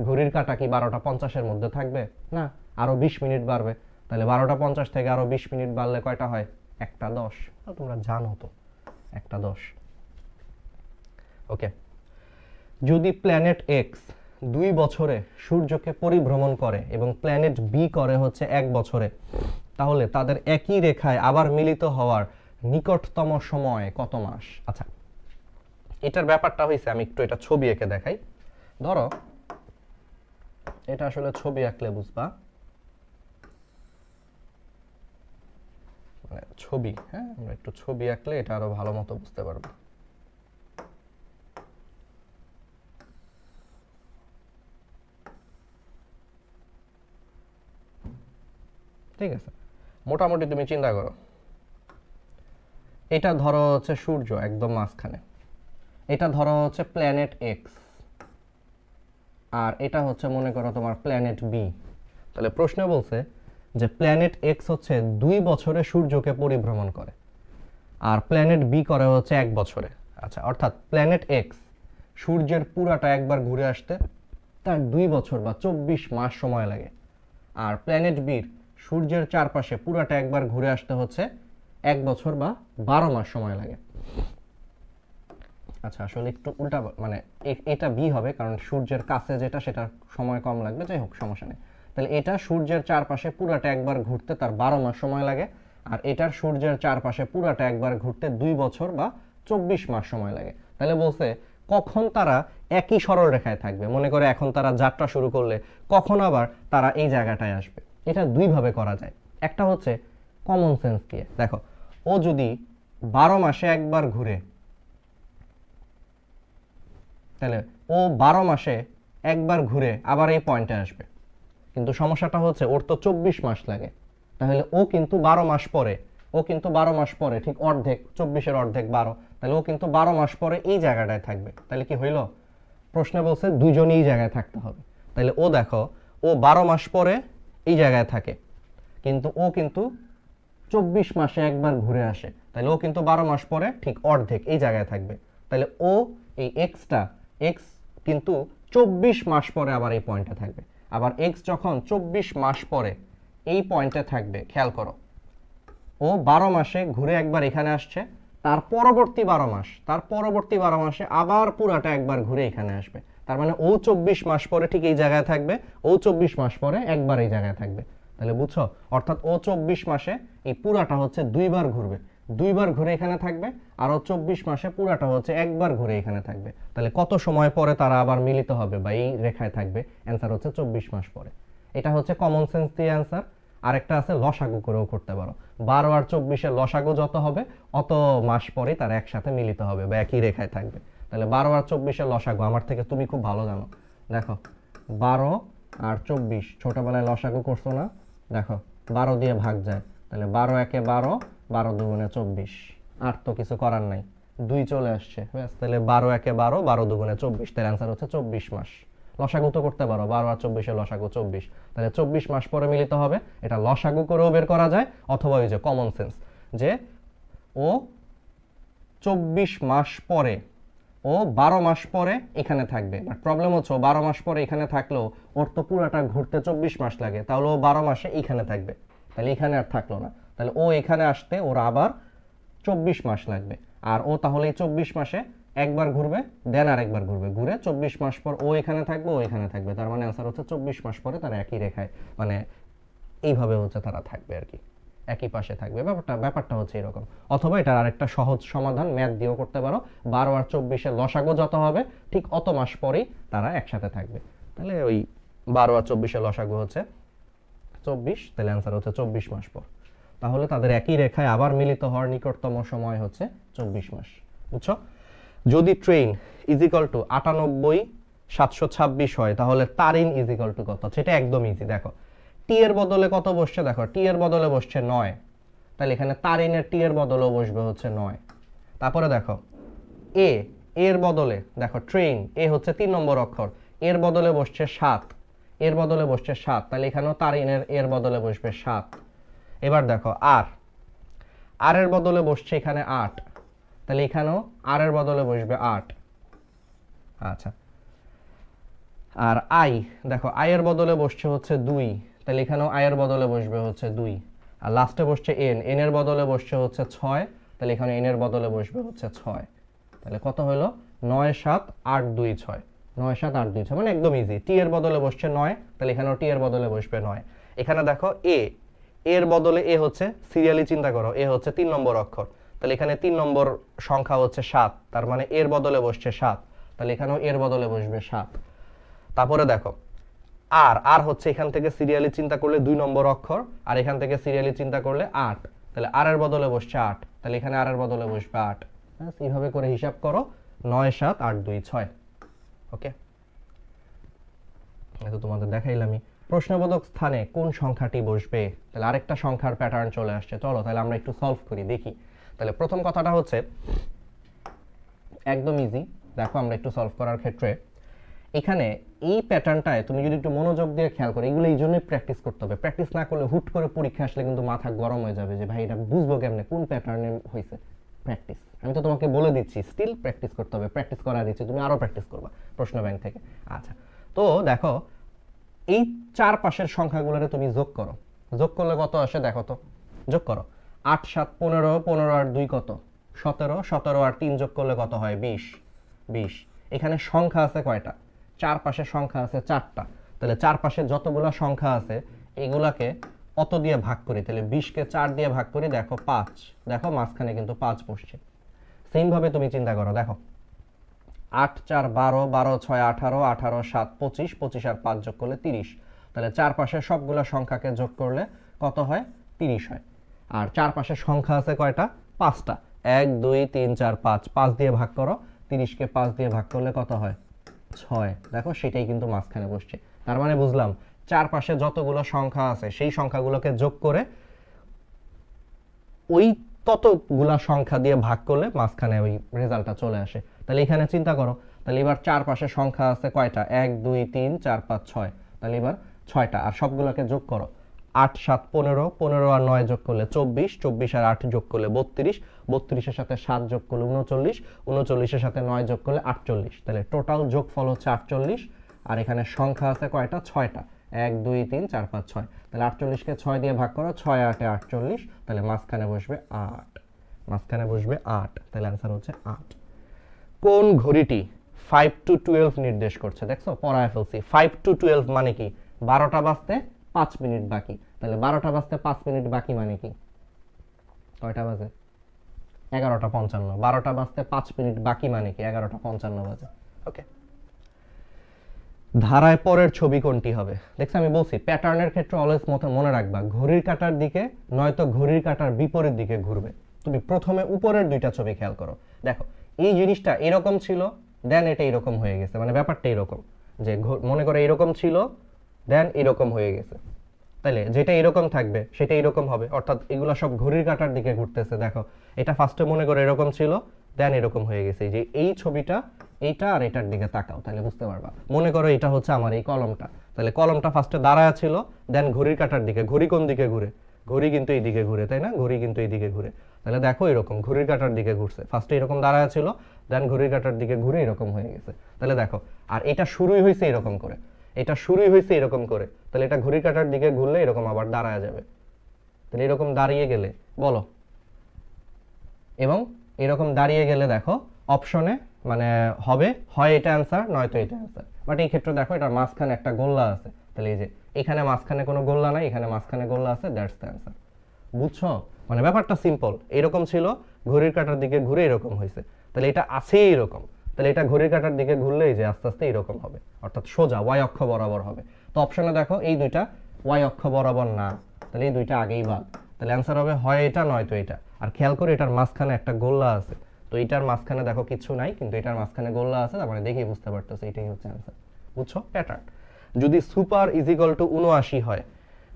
ঘড়ির কাঁটা কি 12টা 50-এর মধ্যে থাকবে? না, আরো 20 মিনিট বাড়বে। তাহলে 12টা 50 থেকে আরো 20 মিনিট বাড়লে কয়টা হয়? 1টা 10। তোমরা জানো তো 1টা 10। ওকে, যদি প্ল্যানেট এক্স 2 বছরে সূর্যকে পরিভ্রমণ করে এবং প্ল্যানেট বি করে হচ্ছে 1 বছরে, তাহলে তাদের একই রেখায় আবার মিলিত হওয়ার নিকটতম সময় কত মাস? আচ্ছা, এটার ব্যাপারটা হয়েছে, আমি একটু এটা ছবি এঁকে দেখাই। ধরো এটা আসলে ছবি আঁকলে বুঝবা, মানে ছবি, হ্যাঁ আমরা একটু ছবি আঁকলে এটা আরো ভালো মতো বুঝতে পারবো। ঠিক আছে, মোটামুটি তুমি চিন্তা করো, এটা ধরো হচ্ছে সূর্য একদম মাঝখানে, এটা ধরো হচ্ছে প্ল্যানেট এক্স, আর এটা হচ্ছে মনে করো তোমার প্ল্যানেট বি। তাহলে প্রশ্ন বলছে যে প্ল্যানেট এক্স হচ্ছে 2 বছরে সূর্যকে পরিভ্রমণ করে আর প্ল্যানেট বি করে হচ্ছে 1 বছরে। আচ্ছা, অর্থাৎ প্ল্যানেট এক্স সূর্যের পুরাটা একবার ঘুরে আসতে তার 2 বছর বা 24 মাস সময় লাগে, আর প্ল্যানেট বির সূর্যের চারপাশে পুরাটা একবার ঘুরে আসতে হচ্ছে 1 বছর বা 12 মাস সময় লাগে। আচ্ছা, আসলে একটু উল্টা, মানে এটা বি হবে কারণ সূর্যের কাছে যেটা সেটা সময় কম লাগবে, যাই হোক সমস্যা নেই। তাহলে এটা সূর্যের চারপাশে পুরাটা একবার ঘুরতে তার 12 মাস সময় লাগে, আর এটার সূর্যের চারপাশে পুরাটা একবার ঘুরতে 2 বছর বা 24 মাস সময় লাগে। তাহলে বলছে কখন তারা একই সরল রেখায় থাকবে, মনে করে এখন তারা যাত্রা শুরু করলে কখন আবার তারা এই জায়গাটায় আসবে। এটা 2 ভাবে করা যায়। একটা হচ্ছে কমন সেন্স দিয়ে, দেখো ও যদি 12 মাসে একবার ঘুরে, তাহলে ও 12 মাসে একবার ঘুরে আবার এই পয়েন্টে আসবে, কিন্তু সমস্যাটা হচ্ছে ওর তো 24 মাস লাগে। তাহলে ও কিন্তু 12 মাস পরে, ঠিক অর্ধেক, 24-এর অর্ধেক 12, তাহলে ও কিন্তু 12 মাস পরে এই জায়গাটায় থাকবে। তাহলে কি হইল? প্রশ্ন বলছে দুজনেই এই জায়গায় থাকতে হবে। তাহলে ও দেখো, ও 12 মাস পরে এই জায়গায় থাকে, কিন্তু ও কিন্তু 24 মাসে একবার ঘুরে আসে, তাহলে ও কিন্তু 12 মাস পরে ঠিক অর্ধেক এই জায়গায় থাকবে। তাহলে ও এই এক্স কিন্তু 24 মাস পরে আবার এই পয়েন্টে থাকবে। আবার এক্স যখন 24 মাস পরে এই পয়েন্টে থাকবে, খেয়াল করো, ও 12 মাসে ঘুরে একবার এখানে আসছে, তার পরবর্তী 12 মাসে আবার পুরাটা একবার ঘুরে এখানে আসবে। তার মানে ও 24 মাস পরে ঠিক এই জায়গায় থাকবে, ও 24 মাস পরে একবার এই জায়গায় থাকবে। তাহলে বুঝছো? অর্থাৎ ও 24 মাসে এই পুরাটা হচ্ছে 2 বার ঘুরবে, 2 বার ঘুরে এখানে থাকবে, আর ও 24 মাসে পুরাটা হচ্ছে একবার ঘুরে এখানে থাকবে। তাহলে কত সময় পরে তারা আবার মিলিত হবে বা এই রেখায় থাকবে? অ্যান্সার হচ্ছে 24 মাস পরে। এটা হচ্ছে কমন সেন্স দিয়ে অ্যান্সার। আরেকটা আছে লসাগু করেও করতে পারো, 12 আর 24-এর লসাগু যত হবে অত মাস পরে তারা একসাথে মিলিত হবে বা একই রেখায় থাকবে। তাহলে 12 আর 24 লসাগু আমার থেকে তুমি খুব ভালো জানো। দেখো 12 আর 24 ছোটবেলায় লসাগু করছো না? দেখো 12 দিয়ে ভাগ যায়, তাহলে 12 একে 12, 12 দুগুণে 24, আর তো কিছু করার নাই, 2 চলে আসছে ব্যাস। তাহলে 12 একে 12, 12 দুগুণে 24, তার অ্যান্সার হচ্ছে 24 মাস। লসাগু তো করতে পারো, 12 আর 24 লসাগু 24, তাহলে 24 মাস পরে মিলিত হবে। এটা লসাগু করেও বের করা যায়, অথবা ওই যে কমন সেন্স যে ও 24 মাস পরে, ও 12 মাস পরে এখানে থাকবে। বাট প্রবলেম হচ্ছে ও 12 মাস পরে এখানে থাকলেও ওর তো পুরাটা ঘুরতে 24 মাস লাগে, তাহলে ও 12 মাসে এখানে থাকবে, তাহলে এখানে আর থাকলো না। তাহলে ও এখানে আসতে ওর আবার 24 মাস লাগবে, আর ও তাহলে এই 24 মাসে একবার ঘুরবে, দেন আরেকবার ঘুরবে, ঘুরে 24 মাস পর ও এখানে থাকবে, ও এখানে থাকবে। তার মানে অ্যান্সার হচ্ছে 24 মাস পরে তারা একই রেখায়, মানে এইভাবে হচ্ছে তারা থাকবে আর কি, একই পাশে থাকবে। ব্যাপারটা হচ্ছে এরকম। অথবা এটার আরেকটা সহজ সমাধান ম্যাথ দিয়েও করতে পারো, 12 আর 24 লসাগু যত হবে ঠিক অত মাস পরেই তারা একসাথে থাকবে। তাহলে ওই 12 আর 24 লসাগু হচ্ছে 24, তাহলে অ্যান্সার হচ্ছে 24 মাস পর। তাহলে তাদের একই রেখায় আবার মিলিত হওয়ার নিকটতম সময় হচ্ছে 24 মাস। বুঝছো? যদি ট্রেন ইজ ইকুয়াল টু 98,726 হয়, তাহলে তারিন ইজ ইকুয়াল টু কত? সেটা একদম ইজি। দেখো টি এর বদলে কত বসছে? দেখো টি এর বদলে বসছে 9, তাহলে এখানে তারিনের টি এর বদলেও বসবে হচ্ছে 9। তারপরে দেখো এ এর বদলে, দেখো ট্রেন এ হচ্ছে 3 নম্বর অক্ষর, এর বদলে বসছে 7, এর বদলে বসছে 7, তাহলে এখানেও তারিনের এর বদলে বসবে 7। এবার দেখো আর আর এর বদলে বসছে এখানে 8, তাহলে এখানেও আর এর বদলে বসবে 8। আচ্ছা, আর আই, দেখো আই এর বদলে বসছে হচ্ছে 2, তাহলে এখানেও আই এর বদলে বসবে হচ্ছে 2। আর লাস্টে বসছে এন, এন এর বদলে বসছে হচ্ছে 6, তাহলে এখানে এন এর বদলে বসবে হচ্ছে 6। তাহলে কত হলো? 9 7 8 2 6, 9 7 8 2 6, মানে একদম ইজি। টি এর বদলে বসছে 9, তাহলে এখানেও টি এর বদলে বসবে 9। এখানে দেখো এ এর বদলে এ হচ্ছে, সিরিয়ালি চিন্তা করো, এ হচ্ছে 3 নম্বর অক্ষর, তাহলে এখানে 3 নম্বর সংখ্যা হচ্ছে 7, তার মানে এর বদলে বসছে 7, তাহলে এখানেও এর বদলে বসবে 7। তারপরে দেখো আর আর হচ্ছে এখান থেকে সিরিয়ালি চিন্তা করলে 2 নম্বর অক্ষর, আর এখান থেকে সিরিয়ালি চিন্তা করলে 8, তাহলে আর এর বদলে বসছে 8, তাহলে এখানে আর এর বদলে বসবে 8। এইভাবে করে হিসাব করো, 9 7 8 2 6। ওকে, এটা তোমাদের দেখাইলামই। প্রশ্নবোধক স্থানে কোন সংখ্যাটি বসবে? তাহলে আরেকটা সংখ্যার প্যাটার্ন চলে আসছে, চলো তাহলে আমরা একটু সলভ করি দেখি। তাহলে প্রথম কথাটা হচ্ছে একদম ইজি। দেখো আমরা একটু সলভ করার ক্ষেত্রে এখানে এই প্যাটার্নটায় তুমি যদি একটু মনোযোগ দিয়ে খেয়াল করো, এগুলো এই জন্যই প্র্যাকটিস করতে হবে। প্র্যাকটিস না করলে হুট করে পরীক্ষা আসলে কিন্তু মাথা গরম হয়ে যাবে যে ভাই এটা বুঝবো কেমনে কোন প্যাটার্নে হয়েছে। প্র্যাকটিস, আমি তো তোমাকে বলে দিচ্ছি স্টিল প্র্যাকটিস করতে হবে, প্র্যাকটিস করা দিচ্ছি, তুমি আরো প্র্যাকটিস করবা প্রশ্ন ব্যাংক থেকে। আচ্ছা, তো দেখো এই চার পাশের সংখ্যাগুলোরে তুমি যোগ করো, যোগ করলে কত আসে দেখো তো, যোগ করো। 8 7 15, 15 আর 2 কত? 17, 17 আর 3 যোগ করলে কত হয়? 20, 20। এখানে সংখ্যা আছে কয়টা? চার পাশে সংখ্যা আছে 4টা, তাহলে চার পাশে যতগুলো সংখ্যা আছে এগুলাকে অত দিয়ে ভাগ করি, তাহলে 20কে 4 দিয়ে ভাগ করি, দেখো 5, দেখো মাঝখানে কিন্তু 5 বসছে। সেম ভাবে তুমি চিন্তা করো, দেখো 8 4 12, 12 6 18, 18 7 25, 25 আর 5 যোগ করলে 30, তাহলে চার পাশে সবগুলো সংখ্যাকে যোগ করলে কত হয়? 30 হয়। আর চার পাশে সংখ্যা আছে কয়টা? 5টা, 1 2 3 4 5, 5 দিয়ে ভাগ করো, 30কে 5 দিয়ে ভাগ করলে কত হয়? 6। দেখো সেটাই কিন্তু মাঝখানে বসছে। তার মানে বুঝলাম চার পাশে যতগুলো সংখ্যা আছে সেই সংখ্যাগুলোকে যোগ করে ওই ততগুলা সংখ্যা দিয়ে ভাগ করলে মাঝখানে ওই রেজাল্টটা চলে আসে। তাহলে এখানে চিন্তা করো, তাহলে এবার চার পাশে সংখ্যা আছে কয়টা? 1 2 3 4 5 6, তাহলে এবার 6টা, আর সবগুলোকে যোগ করো। 8 7 15, 15 আর 9 যোগ করলে 24, 24 আর 8 যোগ করলে 32, 32 এর সাথে 7 যোগ করলে 39, 39 এর সাথে 9 যোগ করলে 48, তাহলে টোটাল যোগফল হচ্ছে 48। আর এখানে সংখ্যা আছে কয়টা? 6টা, 1 2 3 4 5 6, তাহলে 48কে 6 দিয়ে ভাগ করো, 6 8 48, তাহলে মাঝখানে বসবে 8, মাঝখানে বসবে 8, তাহলে आंसर হচ্ছে 8। কোন ঘড়িটি 5 to 12 নির্দেশ করছে? দেখছো পড়ায় ফেলছি। 5 to 12 মানে কি? 12টা বাজতে 5 মিনিট বাকি, তাহলে 12টা বাজতে 5 মিনিট বাকি মানে কি? কয়টা বাজে? 11টা 55। 12টা বাজতে 5 মিনিট বাকি মানে কি? 11টা 55 বাজে। ওকে, ধারায় পরের ছবি কোনটি হবে? দেখছো আমি বলছি প্যাটার্নের ক্ষেত্রে অলওয়েজ মনে রাখবা ঘড়ির কাঁটার দিকে নয়তো ঘড়ির কাঁটার বিপরীত দিকে ঘুরবে। তুমি প্রথমে উপরের দুইটা ছবি খেয়াল করো, দেখো এই জিনিসটা এরকম ছিল, দেন এটা এরকম হয়ে গেছে, মানে ব্যাপারটা এরকম যে মনে করে এরকম ছিল, দেন এরকম হয়ে গেছে। তাইলে যেটা এরকম থাকবে সেটা এরকম হবে, অর্থাৎ এগুলো সব ঘড়ির কাঁটার দিকে ঘুরতেছে। দেখো এটা ফার্স্টে মনে করে এরকম ছিল, দেন এরকম হয়ে গেছে। যে এই ছবিটা এইটা আর এটার দিকে তাকাও, তাহলে বুঝতে পারবা। মনে করো এটা হচ্ছে আমার এই কলমটা, তাহলে কলমটা ফার্স্টে দাঁড়ায় ছিল, দেন ঘড়ির কাঁটার দিকে। ঘড়ি কোন দিকে ঘুরে? ঘড়ি কিন্তু এই দিকে ঘুরে, তাই না? ঘড়ি কিন্তু এই দিকে ঘুরে। তাহলে দেখো এরকম ঘড়ির কাঁটার দিকে ঘুরছে, ফার্স্টে এরকম দাঁড়ায় ছিল, দেন ঘড়ির কাঁটার দিকে ঘুরে এরকম হয়ে গেছে। তাহলে দেখো, আর এটা শুরুই হয়েছে এরকম করে, এটা শুরুই হয়েছে এরকম করে, তাহলে এটা ঘড়ির কাঁটার দিকে ঘুরলে এরকম আবার দাঁড়ায় যাবে। তাহলে এরকম দাঁড়িয়ে গেলে বলো, এবং এরকম দাঁড়িয়ে গেলে দেখো অপশনে মানে হবে হয় এটা অ্যান্সার, নয়তো এটা অ্যান্সার। বাট এই ক্ষেত্রে দেখো এটার মাঝখানে একটা গোল্লা আছে, তাহলে এই যে এখানে মাঝখানে কোনো গোল্লা নাই, এখানে মাঝখানে গোল্লা আছে, দ্যাটস দ্য অ্যান্সার। বুঝছো? মানে ব্যাপারটা সিম্পল। এরকম ছিল, ঘড়ির কাঁটার দিকে ঘুরে এরকম হয়েছে, তাহলে এটা আছেই এরকম। তাহলে এটা ঘড়ির কাঁটার দিকে ঘুরলে এই যে আস্তে আস্তে এরকম হবে, অর্থাৎ সোজা ওয়াই অক্ষ বরাবর হবে। তো অপশনে দেখো এই দুইটা ওয়াই অক্ষ বরাবর না, তাহলে এই দুইটা আগেই বাদ। তাহলে অ্যান্সার হবে হয় এটা নয়তো এটা। আর খেয়াল করে এটার মাঝখানে একটা গোল্লা আছে, তো এটার মাঝখানে দেখো কিছু নাই, কিন্তু এটার মাঝখানে গোল্লা আছে, তার মানে দেখেই বুঝতে পারতেছে এটাই হচ্ছে অ্যান্সার। বুঝছো প্যাটার্ন? যদি সুপার ইজিক্যাল টু 79 হয়,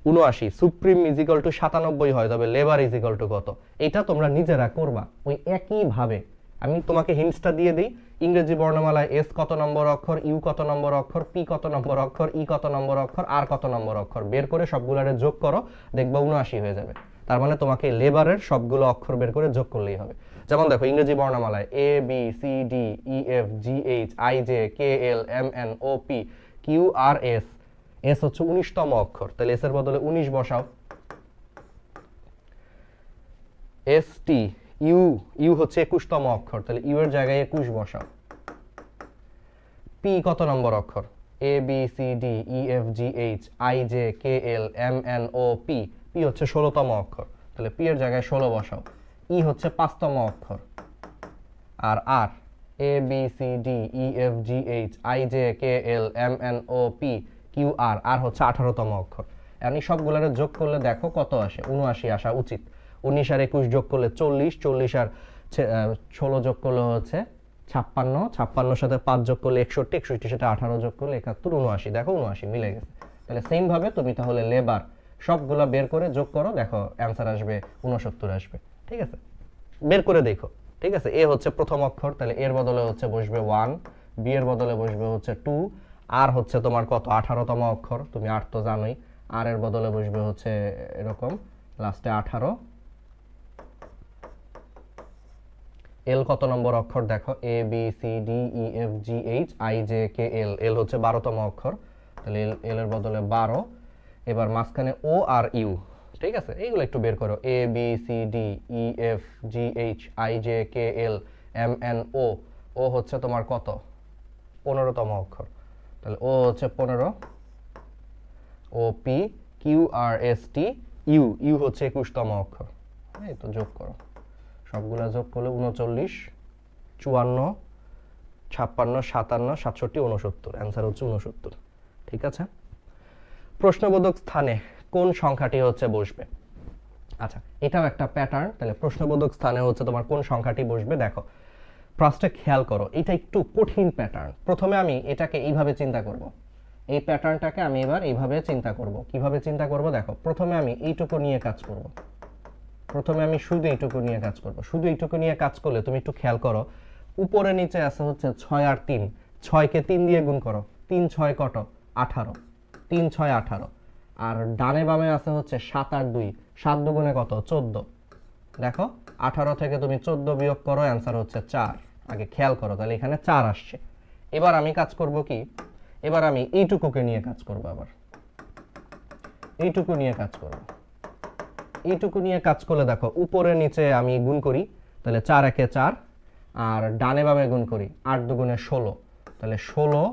79 সুপ্রিম ইজিক্যাল টু 97 হয়, তবে লেবার ইজিক্যাল টু কত? এটা তোমরা নিজেরা করবা ওই একই ভাবে। আমি তোমাকে হিন্টসটা দিয়ে দিই। ইংরেজি বর্ণমালায় এস কত নম্বর অক্ষর, ইউ কত নম্বর অক্ষর, পি কত নম্বর অক্ষর, ই কত নম্বর অক্ষর, আর কত নম্বর অক্ষর, বের করে সবগুলোরে যোগ করো, দেখবা 79 হয়ে যাবে। তার মানে তোমাকে লেবারের সবগুলো অক্ষর বের করে যোগ করলেই হবে। যেমন দেখো ইংরেজি বর্ণমালায় A B C D E F G H I J K L M N O P Q R S. S হচ্ছে 19তম অক্ষর, তাহলে এস এর বদলে 19 বসাও। এস টি ইউ, ইউ হচ্ছে 21তম অক্ষর, তাহলে ইউ এর জায়গায় 21 বসাও। পি কত নম্বর অক্ষর? A B C D E F G H I J K L M N O P, P হচ্ছে 16তম অক্ষর, তাহলে পি এর জায়গায় 16 বসাও। ই হচ্ছে 5তম অক্ষর, আর R A B C D E F G H I J K L M N O P Q R, R হচ্ছে 18তম অক্ষর। এই সবগুলোর যোগ করলে দেখো কত আসে? 79 আসা উচিত। 19 আর 21 যোগ করলে 40, 40 আর 16 যোগ করলে হচ্ছে 56, 56 সাথে 5 যোগ করলে 61, 61 সাথে 18 যোগ করলে 71, 79। দেখো 79 মিলে গেছে। তাহলে সেম ভাবে তুমি তাহলে লেবার সবগুলো বের করে যোগ করো, দেখো অ্যান্সার আসবে 69 আসবে। ঠিক আছে, বের করে দেখো। ঠিক আছে, এ হচ্ছে প্রথম অক্ষর, তাহলে এর বদলে হচ্ছে বসবে 1, বি এর বদলে বসবে হচ্ছে 2, আর হচ্ছে তোমার কত? 18তম অক্ষর, তুমি 8 তো জানোই। আর এর বদলে বসবে হচ্ছে এরকম লাস্টে 18। এল কত নম্বর অক্ষর? দেখো A B C D E F G H I J K L, L হচ্ছে 12তম অক্ষর, তাহলে এল এর বদলে 12। এবার মাঝখানে ও আর ইউ। ঠিক আছে, এইগুলো একটু বের করো। A B C D E F G H I J K L M N O, O হচ্ছে তোমার কত? 15তম অক্ষর, তাহলে ও হচ্ছে 15। O P Q R S T U, U হচ্ছে 21তম অক্ষর। এই তো যোগ করো, সবগুলা যোগ করলে 39, 54, 56, 57, 67, 69, অ্যান্সার হচ্ছে 69। ঠিক আছে, প্রশ্নবোধক স্থানে কোন সংখ্যাটি হচ্ছে বসবে? আচ্ছা, এটাও একটা প্যাটার্ন। তাহলে প্রশ্নবোধক স্থানে হচ্ছে তোমার কোন সংখ্যাটি বসবে? দেখো ফার্স্টে খেয়াল করো, এটা একটু কঠিন প্যাটার্ন। প্রথমে আমি এটাকে এইভাবে চিন্তা করব, এই প্যাটার্নটাকে আমি এবার এইভাবে চিন্তা করব। কিভাবে চিন্তা করব? দেখো প্রথমে আমি এইটুকু নিয়ে কাজ করব, প্রথমে আমি শুধু এইটুকু নিয়ে কাজ করব। শুধু এইটুকু নিয়ে কাজ করলে তুমি একটু খেয়াল করো, উপরে নিচে আছে হচ্ছে 6 আর 3, 6কে 3 দিয়ে গুণ করো, 3 6 কত? 18, 3 6 18। আর ডানে বামে আছে হচ্ছে 7 আর 2, 7 দুগুণে কত? 14। দেখো 18 থেকে তুমি 14 বিয়োগ করো, অ্যান্সার হচ্ছে 4। আগে খেয়াল করো, তাহলে এখানে 4 আসছে। এবার আমি কাজ করব কি? এবার আমি এইটুকুকে নিয়ে কাজ করব, আবার এইটুকু নিয়ে কাজ করব। এইটুকু নিয়ে কাজ করলে দেখো উপরে নিচে আমি গুণ করি, তাহলে 4 একে 4, আর ডানে বামে গুণ করি 8 দুগুণে 16, তাহলে 16,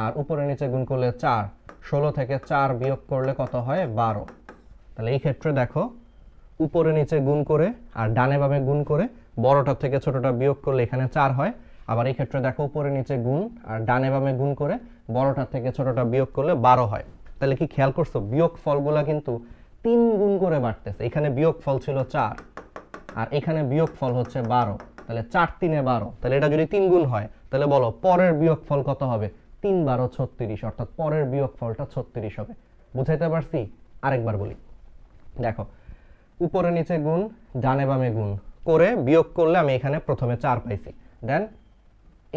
আর উপরে নিচে গুণ করলে 4, 16 থেকে 4 বিয়োগ করলে কত হয়? 12। তাহলে এই ক্ষেত্রে দেখো উপরে নিচে গুণ করে আর ডানে বামে গুণ করে বড়টা থেকে ছোটটা বিয়োগ করলে এখানে 4 হয়। আবার এই ক্ষেত্রে দেখো উপরে নিচে গুণ আর ডানে বামে গুণ করে বড়টা থেকে ছোটটা বিয়োগ করলে 12 হয়। তাহলে কি খেয়াল করছো, বিয়োগ ফলগুলা কিন্তু 3 গুণ করে বাড়তেছে। এখানে বিয়োগ ফল ছিল 4, আর এখানে বিয়োগ ফল হচ্ছে 12, তাহলে 4 3 12, তাহলে এটা যদি 3 গুণ হয় তাহলে বলো পরের বিয়োগফল কত হবে? 3 12 36, অর্থাৎ পরের বিয়োগফলটা 36 হবে। বুঝাইতে পারছি? আরেকবার বলি, দেখো উপরে নিচে গুণ, ডানে বামে গুণ করে বিয়োগ করলে আমি এখানে প্রথমে 4 পাইছি, দেন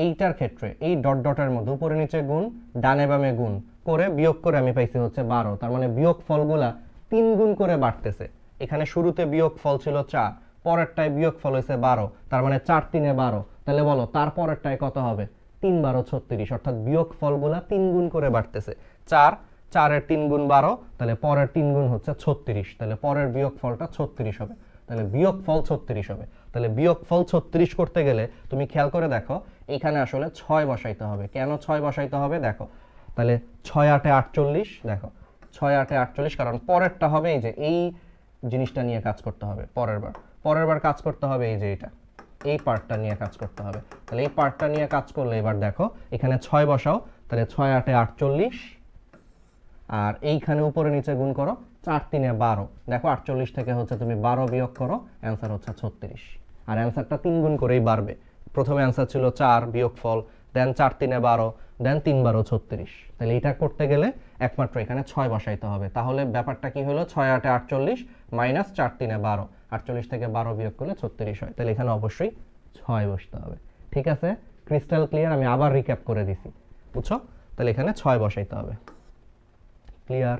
এইটার ক্ষেত্রে এই ডট ডটের মধ্যে উপরে নিচে গুণ, ডানে বামে গুণ করে বিয়োগ করে আমি পাইছি হচ্ছে 12। তার মানে বিয়োগ ফলগুলা 3 গুণ করে বাড়তেছে। এখানে শুরুতে বিয়োগ ফল ছিল 4, পরেরটায় বিয়োগ ফল হয়েছে 12, তার মানে 4 3 12। তাহলে বলো তার পরেরটায় কত হবে? 3 12 36, অর্থাৎ বিয়োগ ফলগুলা 3 গুণ করে বাড়তেছে। 4 4 এর 3 গুণ 12, তাহলে পরের 3 গুণ হচ্ছে 36, তাহলে পরের বিয়োগ ফলটা 36 হবে। তাহলে বিয়োগ ফল 36 হবে। তাহলে বিয়োগ ফল 36 করতে গেলে তুমি খেয়াল করে দেখো এখানে আসলে 6 বসাইতে হবে। কেন 6 বসাইতে হবে দেখো, তাহলে 6 8 48, দেখো 6 8 48, কারণ পরেরটা হবে এই যে এই জিনিসটা নিয়ে কাজ করতে হবে। পরের বার কাজ করতে হবে এই যে এটা, এই পার্টটা নিয়ে কাজ করতে হবে। তাহলে এই পার্টটা নিয়ে কাজ করলে এবার দেখো এখানে 6 বসাও, তাহলে 6 8 48, আর এইখানে উপরে নিচে গুণ করো, 4 3 12। দেখো 48 থেকে হচ্ছে তুমি 12 বিয়োগ করো, অ্যান্সার হচ্ছে 36। আর অ্যান্সারটা 3 গুণ করেই বাড়বে। প্রথমে অ্যান্সার ছিল 4 বিয়োগফল, দেন 4 3 12, দেন 3 12 36। তাহলে এটা করতে গেলে একমাত্র এখানে 6 বসাইতে হবে। তাহলে ব্যাপারটা কি হলো? 6 8 48 মাইনাস 4 3 12, 48 থেকে 12 বিয়োগ করলে 36 হয়। তাহলে এখানে অবশ্যই 6 বসতে হবে। ঠিক আছে, ক্রিস্টাল ক্লিয়ার? আমি আবার রিক্যাপ করে দিছি, বুঝছো? তাহলে এখানে 6 বসাইতে হবে। ক্লিয়ার?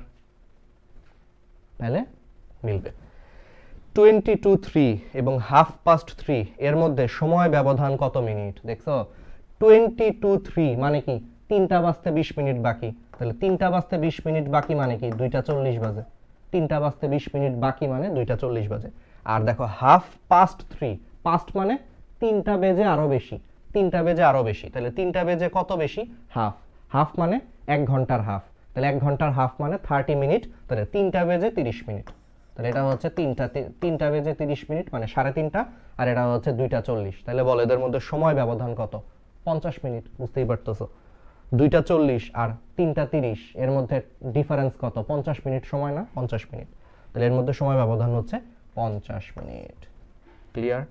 তাহলে মিলবে। 22:03 এবং 3:30 এর মধ্যে সময় ব্যবধান কত মিনিট? দেখছো 22:03 মানে কি 3টা বাজতে 20 মিনিট বাকি। তাহলে 3টা বাজতে 20 মিনিট বাকি মানে কি 2টা 40 বাজে। 3টা বাজতে 20 মিনিট বাকি মানে 2টা 40 বাজে। আর দেখো 3:30, পাস্ট মানে 3টা বেজে আরো বেশি, 3টা বেজে আরো বেশি। তাহলে 3টা বেজে কত বেশি? হাফ। হাফ মানে 1 ঘন্টার হাফ। তাহলে 1 ঘন্টার হাফ মানে 30 মিনিট। তাহলে 3টা বেজে 30 মিনিট। তাহলে এটা হচ্ছে 3টা বেজে 30 মিনিট মানে 3:30, আর এটা হচ্ছে 2টা 40। তাহলে বলো এদের মধ্যে সময় ব্যবধান কত? 50 মিনিট। বুঝতেই পারতেছো, 2টা 40 আর 3টা 30 এর মধ্যে ডিফারেন্স কত? 50 মিনিট সময় না? 50 মিনিট। তাহলে এর মধ্যে সময় ব্যবধান হচ্ছে 50 মিনিট। ক্লিয়ার?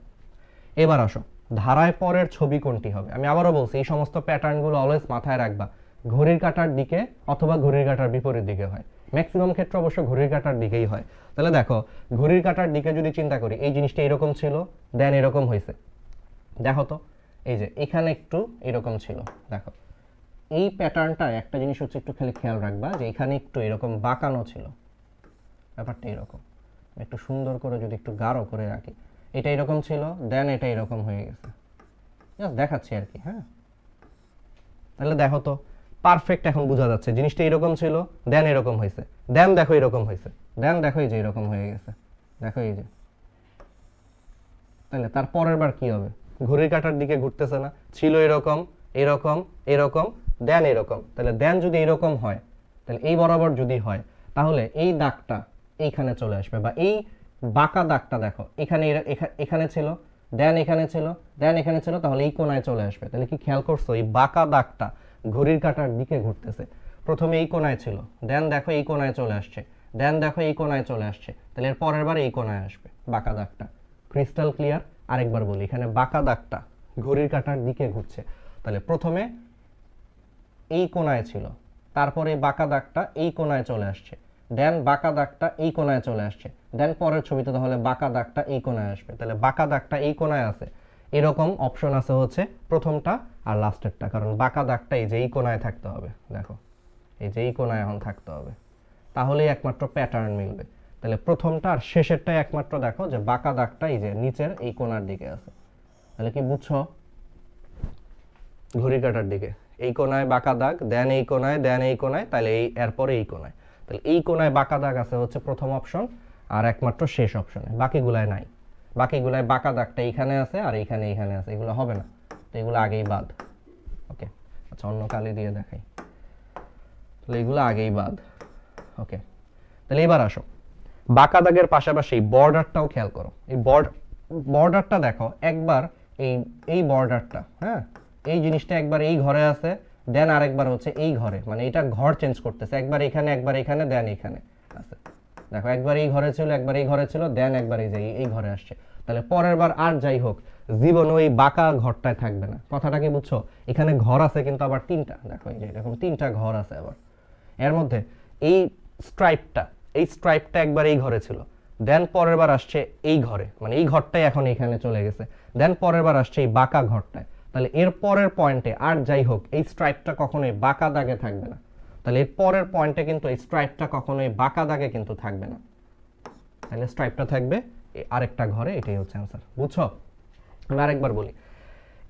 এবার আসো, ধারায় পরের ছবি কোনটি হবে? আমি আবারও বলছি এই সমস্ত প্যাটার্নগুলো অলওয়েজ মাথায় রাখবা। ঘড়ির কাঁটার দিকে অথবা ঘড়ির কাঁটার বিপরীত দিকে হয়। ম্যাক্সিমাম ক্ষেত্রে অবশ্য ঘড়ির কাঁটার দিকেই হয়। তাহলে দেখো ঘড়ির কাঁটার দিকে যদি চিন্তা করি, এই জিনিসটা এরকম ছিল, দেন এরকম হয়েছে। দেখো তো এই যে এখানে একটু এরকম ছিল। দেখো এই প্যাটার্নটা একটা জিনিস হচ্ছে একটু খালি খেয়াল রাখবা যে এখানে একটু এরকম বাঁকানো ছিল, ব্যাপারটা এরকম। একটু সুন্দর করে যদি একটু গাঢ় করে রাখি, এটা এরকম ছিল, দেন এটা এরকম হয়ে গেছে। জাস্ট দেখাচ্ছি আর কি। হ্যাঁ, তাহলে দেখো তো পারফেক্ট এখন বোঝা যাচ্ছে জিনিসটা এরকম ছিল, দেন এরকম হয়েছে, দেন দেখো এরকম হয়েছে, দেন দেখো এই যে এরকম হয়ে গেছে। দেখো এই যে, তাহলে তার পরের বার কি হবে? ঘড়ির কাঁটার দিকে ঘুরতেছে না? ছিল এরকম, এরকম, এরকম, দেন এরকম। তাহলে দেন যদি এরকম হয়, তাহলে এই বরাবর যদি হয়, তাহলে এই দাগটা এইখানে চলে আসবে, বা এই বাঁকা দাগটা দেখো এখানে এখানে ছিল, দেন এখানে ছিল, দেন এখানে ছিল, তাহলে এই কোণায় চলে আসবে। তাহলে কি খেয়াল করছো এই বাঁকা দাগটা ঘড়ির কাঁটার দিকে ঘুরতেছে? প্রথমে এই কোণায় ছিল, দেন দেখো এই কোণায় চলে আসছে, দেন দেখো এই কোণায় চলে আসছে, তাহলে এর পরের বার এই কোণায় আসবে বাঁকা দাগটা। Crystal clear? আরেকবার বলি, এখানে বাঁকা দাগটা ঘড়ির কাঁটার দিকে ঘুরছে, তাহলে প্রথমে এই কোণায় ছিল, তারপরে বাঁকা দাগটা এই কোণায় চলে আসছে, দেন বাঁকা দাগটা এই কোণায় চলে আসছে, দেন পরের ছবিতে তাহলে বাঁকা দাগটা এই কোণায় আসবে। তাহলে বাঁকা দাগটা এই কোণায় আছে, এরকম অপশন আছে হচ্ছে প্রথমটা আর লাস্টেরটা, কারণ বাঁকা দাগটা এই যে এই কোণায় থাকতে হবে। দেখো এই যে এই কোণায় এখন থাকতে হবে, তাহলেই একমাত্র প্যাটার্ন মিলবে। তাহলে প্রথমটা আর শেষেরটাই একমাত্র দেখো যে বাঁকা দাগটা এই যে নিচের এই কোণার দিকে আছে। তাহলে কি বুঝছো? ঘড়ির কাঁটার দিকে এই কোণায় বাঁকা দাগ, দেন এই কোণায়, দেন এই কোণায়, তাহলে এই এরপরে এই কোণায়। তাহলে এই কোণায় বাঁকা দাগ আছে হচ্ছে প্রথম অপশন, আর একমাত্র শেষ অপশনে, বাকিগুলায় নাই। বাকিগুলায় বাঁকা দাগটা এইখানে আছে আর এইখানে আছে, এগুলো হবে না, তো এগুলো আগেই বাদ। ওকে, আচ্ছা অন্য কালি দিয়ে দেখাই, তাহলে এগুলো আগেই বাদ। ওকে, তাহলে এবার আসো বাঁকা দাগের পাশাপাশি বর্ডারটাও খেয়াল করো। এই বর্ডারটা দেখো একবার এই বর্ডারটা, হ্যাঁ এই জিনিসটা একবার এই ঘরে আছে, দেন আরেকবার হচ্ছে এই ঘরে, মানে এটা ঘর চেঞ্জ করতেছে, একবার এখানে একবার এখানে, দেন এখানে আছে। দেখো একবার এই ঘরে ছিল, একবার এই ঘরে ছিল, দেন একবার এই যে এই ঘরে আসছে। তাহলে পরের বার আর যাই হোক জীবন ওই বাঁকা ঘরটায় থাকবে না। কথাটা কি বুঝছো? এখানে ঘর আছে কিন্তু আবার তিনটা, দেখো এই যে এরকম তিনটা ঘর আছে আবার। এর মধ্যে এই স্ট্রাইপটা একবার এই ঘরে ছিল, দেন পরের বার আসছে এই ঘরে, মানে এই ঘরটাই এখন এখানে চলে গেছে, দেন পরের বার আসছে এই বাঁকা ঘরটায়। তাহলে এর পরের পয়েন্টে আর যাই হোক এই স্ট্রাইপটা কখনোই বাঁকা দাগে থাকবে না। তাহলে এর পরের পয়েন্টে কিন্তু এই স্ট্রাইপটা কখনোই বাঁকা দাগে কিন্তু থাকবে না। তাহলে স্ট্রাইপটা থাকবে আরেকটা ঘরে, এটাই হচ্ছে অ্যান্সার। বুঝছো? আমি আরেকবার বলি,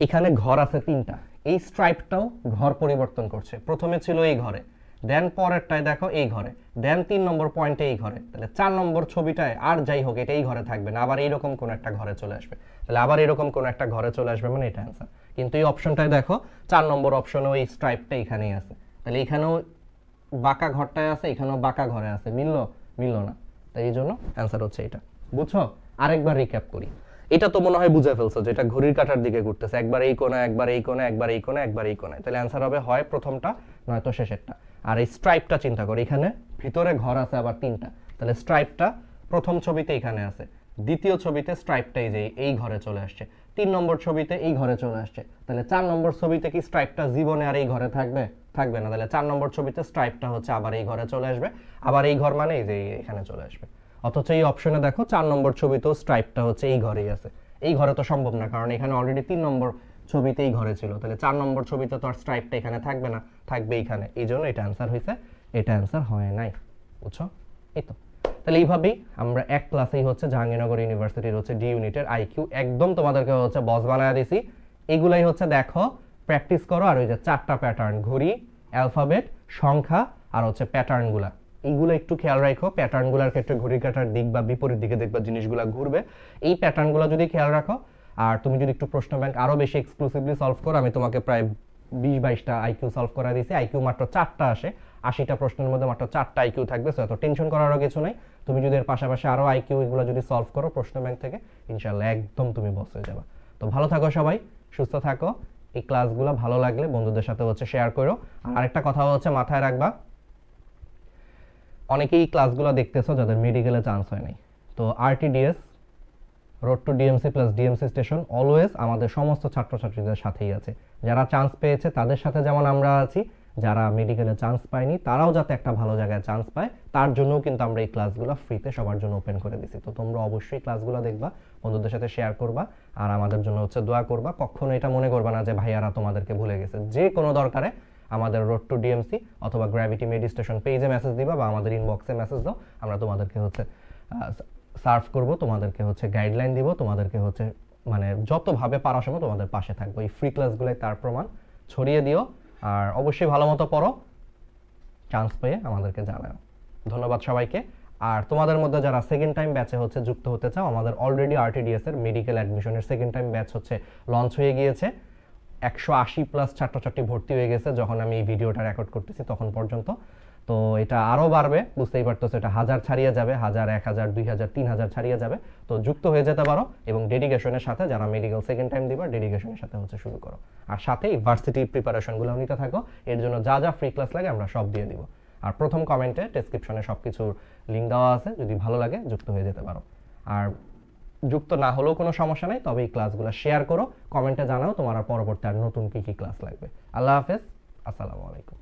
এখানে ঘর আছে তিনটা, এই স্ট্রাইপটাও ঘর পরিবর্তন করছে। প্রথমে ছিল এই ঘরে, দেন পরেরটায় দেখো এই ঘরে, দেন 3 নম্বর পয়েন্টে এই ঘরে। তাহলে 4 নম্বর ছবিটায় আর যাই হোক এটা এই ঘরে থাকবে না, আবার এইরকম কোন একটা ঘরে চলে আসবে। তাহলে আবার এরকম কোন একটা ঘরে চলে আসবে, মানে এটা অ্যান্সার। কিন্তু এই অপশনটায় দেখো 4 নম্বর অপশনেও এই স্ট্রাইপটা এখানেই আছে। তাহলে এখানেও বাঁকা ঘরটায় আছে, এখানেও বাঁকা ঘরে আছে, মিললো না। তাই এই জন্য অ্যান্সার হচ্ছে এটা। বুঝছো? আরেকবার রিক্যাপ করি। এটা তো মনে হয় বুঝে ফেলছো যে এটা ঘড়ির কাঁটার দিকে ঘুরতেছে, একবার এই কোণা, একবার এই কোণা, একবার এই কোণা, একবার এই কোণায়। তাহলে অ্যান্সার হবে হয় প্রথমটা নয়তো শেষেরটা। আর এই স্ট্রাইপটা চিন্তা করো, এখানে ভিতরে ঘর আছে আবার তিনটা। তাহলে স্ট্রাইপটা প্রথম ছবিতে এখানে আছে, দ্বিতীয় ছবিতে স্ট্রাইপটা এই যে এই ঘরে চলে আসছে, 3 নম্বর ছবিতে এই ঘরে চলে আসছে। তাহলে 4 নম্বর ছবিতে কি স্ট্রাইপটা জীবনে আর এই ঘরে থাকবে না। তাহলে 4 নম্বর ছবিতে স্ট্রাইপটা হচ্ছে আবার এই ঘরে চলে আসবে, আবার এই ঘর মানে এই যে এখানে চলে আসবে। অথচ এই অপশনে দেখো 4 নম্বর ছবিতেও স্ট্রাইপটা হচ্ছে এই ঘরেই আছে। এই ঘরে তো সম্ভব না, কারণ এখানে অলরেডি 3 নম্বর ছবিতে এই ঘরে ছিল। তাহলে 4 নম্বর ছবিতে তো আর স্ট্রাইপটা এখানে থাকবে না, থাকবে এইখানে। এই জন্য এটা অ্যান্সার হয়েছে, এটা অ্যান্সার হয় নাই। বুঝছো? এই তো। তাহলে এইভাবেই আমরা এক ক্লাসেই হচ্ছে জাহাঙ্গীরনগর ইউনিভার্সিটির হচ্ছে ডি ইউনিটের আইকিউ একদম তোমাদেরকে হচ্ছে বস বানায় দিছি। এগুলাই হচ্ছে দেখো, প্র্যাকটিস করো। আর ওই যে 4টা প্যাটার্ন, ঘড়ি, অ্যালফাবেট, সংখ্যা আর হচ্ছে প্যাটার্নগুলা, এইগুলো একটু খেয়াল রাখো। প্যাটার্নগুলোর ক্ষেত্রে ঘড়ির কাঁটার দিক বা বিপরীত দিকে দেখবা জিনিসগুলো ঘুরবে। এই প্যাটার্নগুলো যদি খেয়াল রাখো আর তুমি যদি একটু প্রশ্ন ব্যাংক আরো বেশি এক্সক্লুসিভলি সলভ করো, আমি তোমাকে প্রায় 20-22টা আইকিউ সলভ করা দিয়েছি। আইকিউ মাত্র 4টা আসে, 80টা প্রশ্নের মধ্যে মাত্র 4টা আইকিউ থাকবে। সো এত টেনশন করারও কিছু নাই। তুমি যদি এর পাশাপাশি আরো আইকিউ এগুলো যদি সলভ করো প্রশ্ন ব্যাংক থেকে, ইনশাআল্লাহ একদম তুমি বস হয়ে যাবে। তো ভালো থাকো সবাই, সুস্থ থাকো। এই ক্লাসগুলো ভালো লাগলে বন্ধুদের সাথে হচ্ছে শেয়ার করো। আর আরেকটা কথা হচ্ছে মাথায় রাখবা, অনেকেই ক্লাসগুলো দেখতেছো যাদের মেডিকেলে চান্স হয় নাই। তো RTDS, road to DMC plus DMC station always আমাদের সমস্ত ছাত্রছাত্রীদের সাথেই আছে। যারা চান্স পেয়েছে তাদের সাথে যেমন আমরা আছি, যারা মেডিকেলে চান্স পায়নি তারাও যাতে একটা ভালো জায়গায় চান্স পায়, তার জন্যও কিন্তু আমরা এই ক্লাসগুলো ফ্রিতে সবার জন্য ওপেন করে দিছি। তো তোমরা অবশ্যই ক্লাসগুলো দেখবা, বন্ধুদের সাথে শেয়ার করবা, আর আমাদের জন্য হচ্ছে দোয়া করবা। কখনো এটা মনে করবা না যে ভাইয়ারা তোমাদেরকে ভুলে গেছে। যে কোনো দরকারে আমাদের রোড টু ডিএমসি অথবা গ্র্যাভিটি মেডিস্টেশন পেজে মেসেজ দিবা বা আমাদের ইনবক্সে মেসেজ দাও, আমরা তোমাদেরকে হচ্ছে সার্ভ করব, তোমাদেরকে হচ্ছে গাইডলাইন দিব, তোমাদেরকে হচ্ছে মানে যতভাবে পারা সম্ভব তোমাদের পাশে থাকবো। এই ফ্রি ক্লাসগুলোই তার প্রমাণ। ছড়িয়ে দিও আর অবশ্যই ভালো মতো পড়ো, চান্স পেয়ে আমাদেরকে জানাও। ধন্যবাদ সবাইকে। আর তোমাদের মধ্যে যারা সেকেন্ড টাইম ব্যাচে হচ্ছে যুক্ত হতে চাও, আমাদের অলরেডি আরটিডিএস এর মেডিকেল অ্যাডমিশনের সেকেন্ড টাইম ব্যাচ হচ্ছে লঞ্চ হয়ে গিয়েছে। 180+ ছাত্রছাত্রী ভর্তি হয়ে গেছে যখন আমি এই ভিডিওটা রেকর্ড করতেছি তখন পর্যন্ত। তো এটা আরও বাড়বে, বুঝতেই পারতেছো, এটা 1000 ছাড়িয়ে যাবে, 1000, 1000, 2000, 3000 ছাড়িয়ে যাবে। তো যুক্ত হয়ে যেতে পারো এবং ডেডিকেশনের সাথে, যারা মেডিকেল সেকেন্ড টাইম দিবা ডেডিকেশনের সাথে হচ্ছে শুরু করো। আর সাথে ভার্সিটি প্রিপারেশনগুলো নিতে থাকো। এর জন্য যা যা ফ্রি ক্লাস লাগে আমরা সব দিয়ে দিব। আর প্রথম কমেন্টে ডেসক্রিপশনে সব কিছুর লিঙ্ক দেওয়া আছে, যদি ভালো লাগে যুক্ত হয়ে যেতে পারো। আর যুক্ত না হলেও কোনো সমস্যা নেই, তবে এই ক্লাসগুলো শেয়ার করো, কমেন্টে জানাও তোমার আর পরবর্তী আর নতুন কী কী ক্লাস লাগবে। আল্লাহ হাফেজ, আসসালামু আলাইকুম।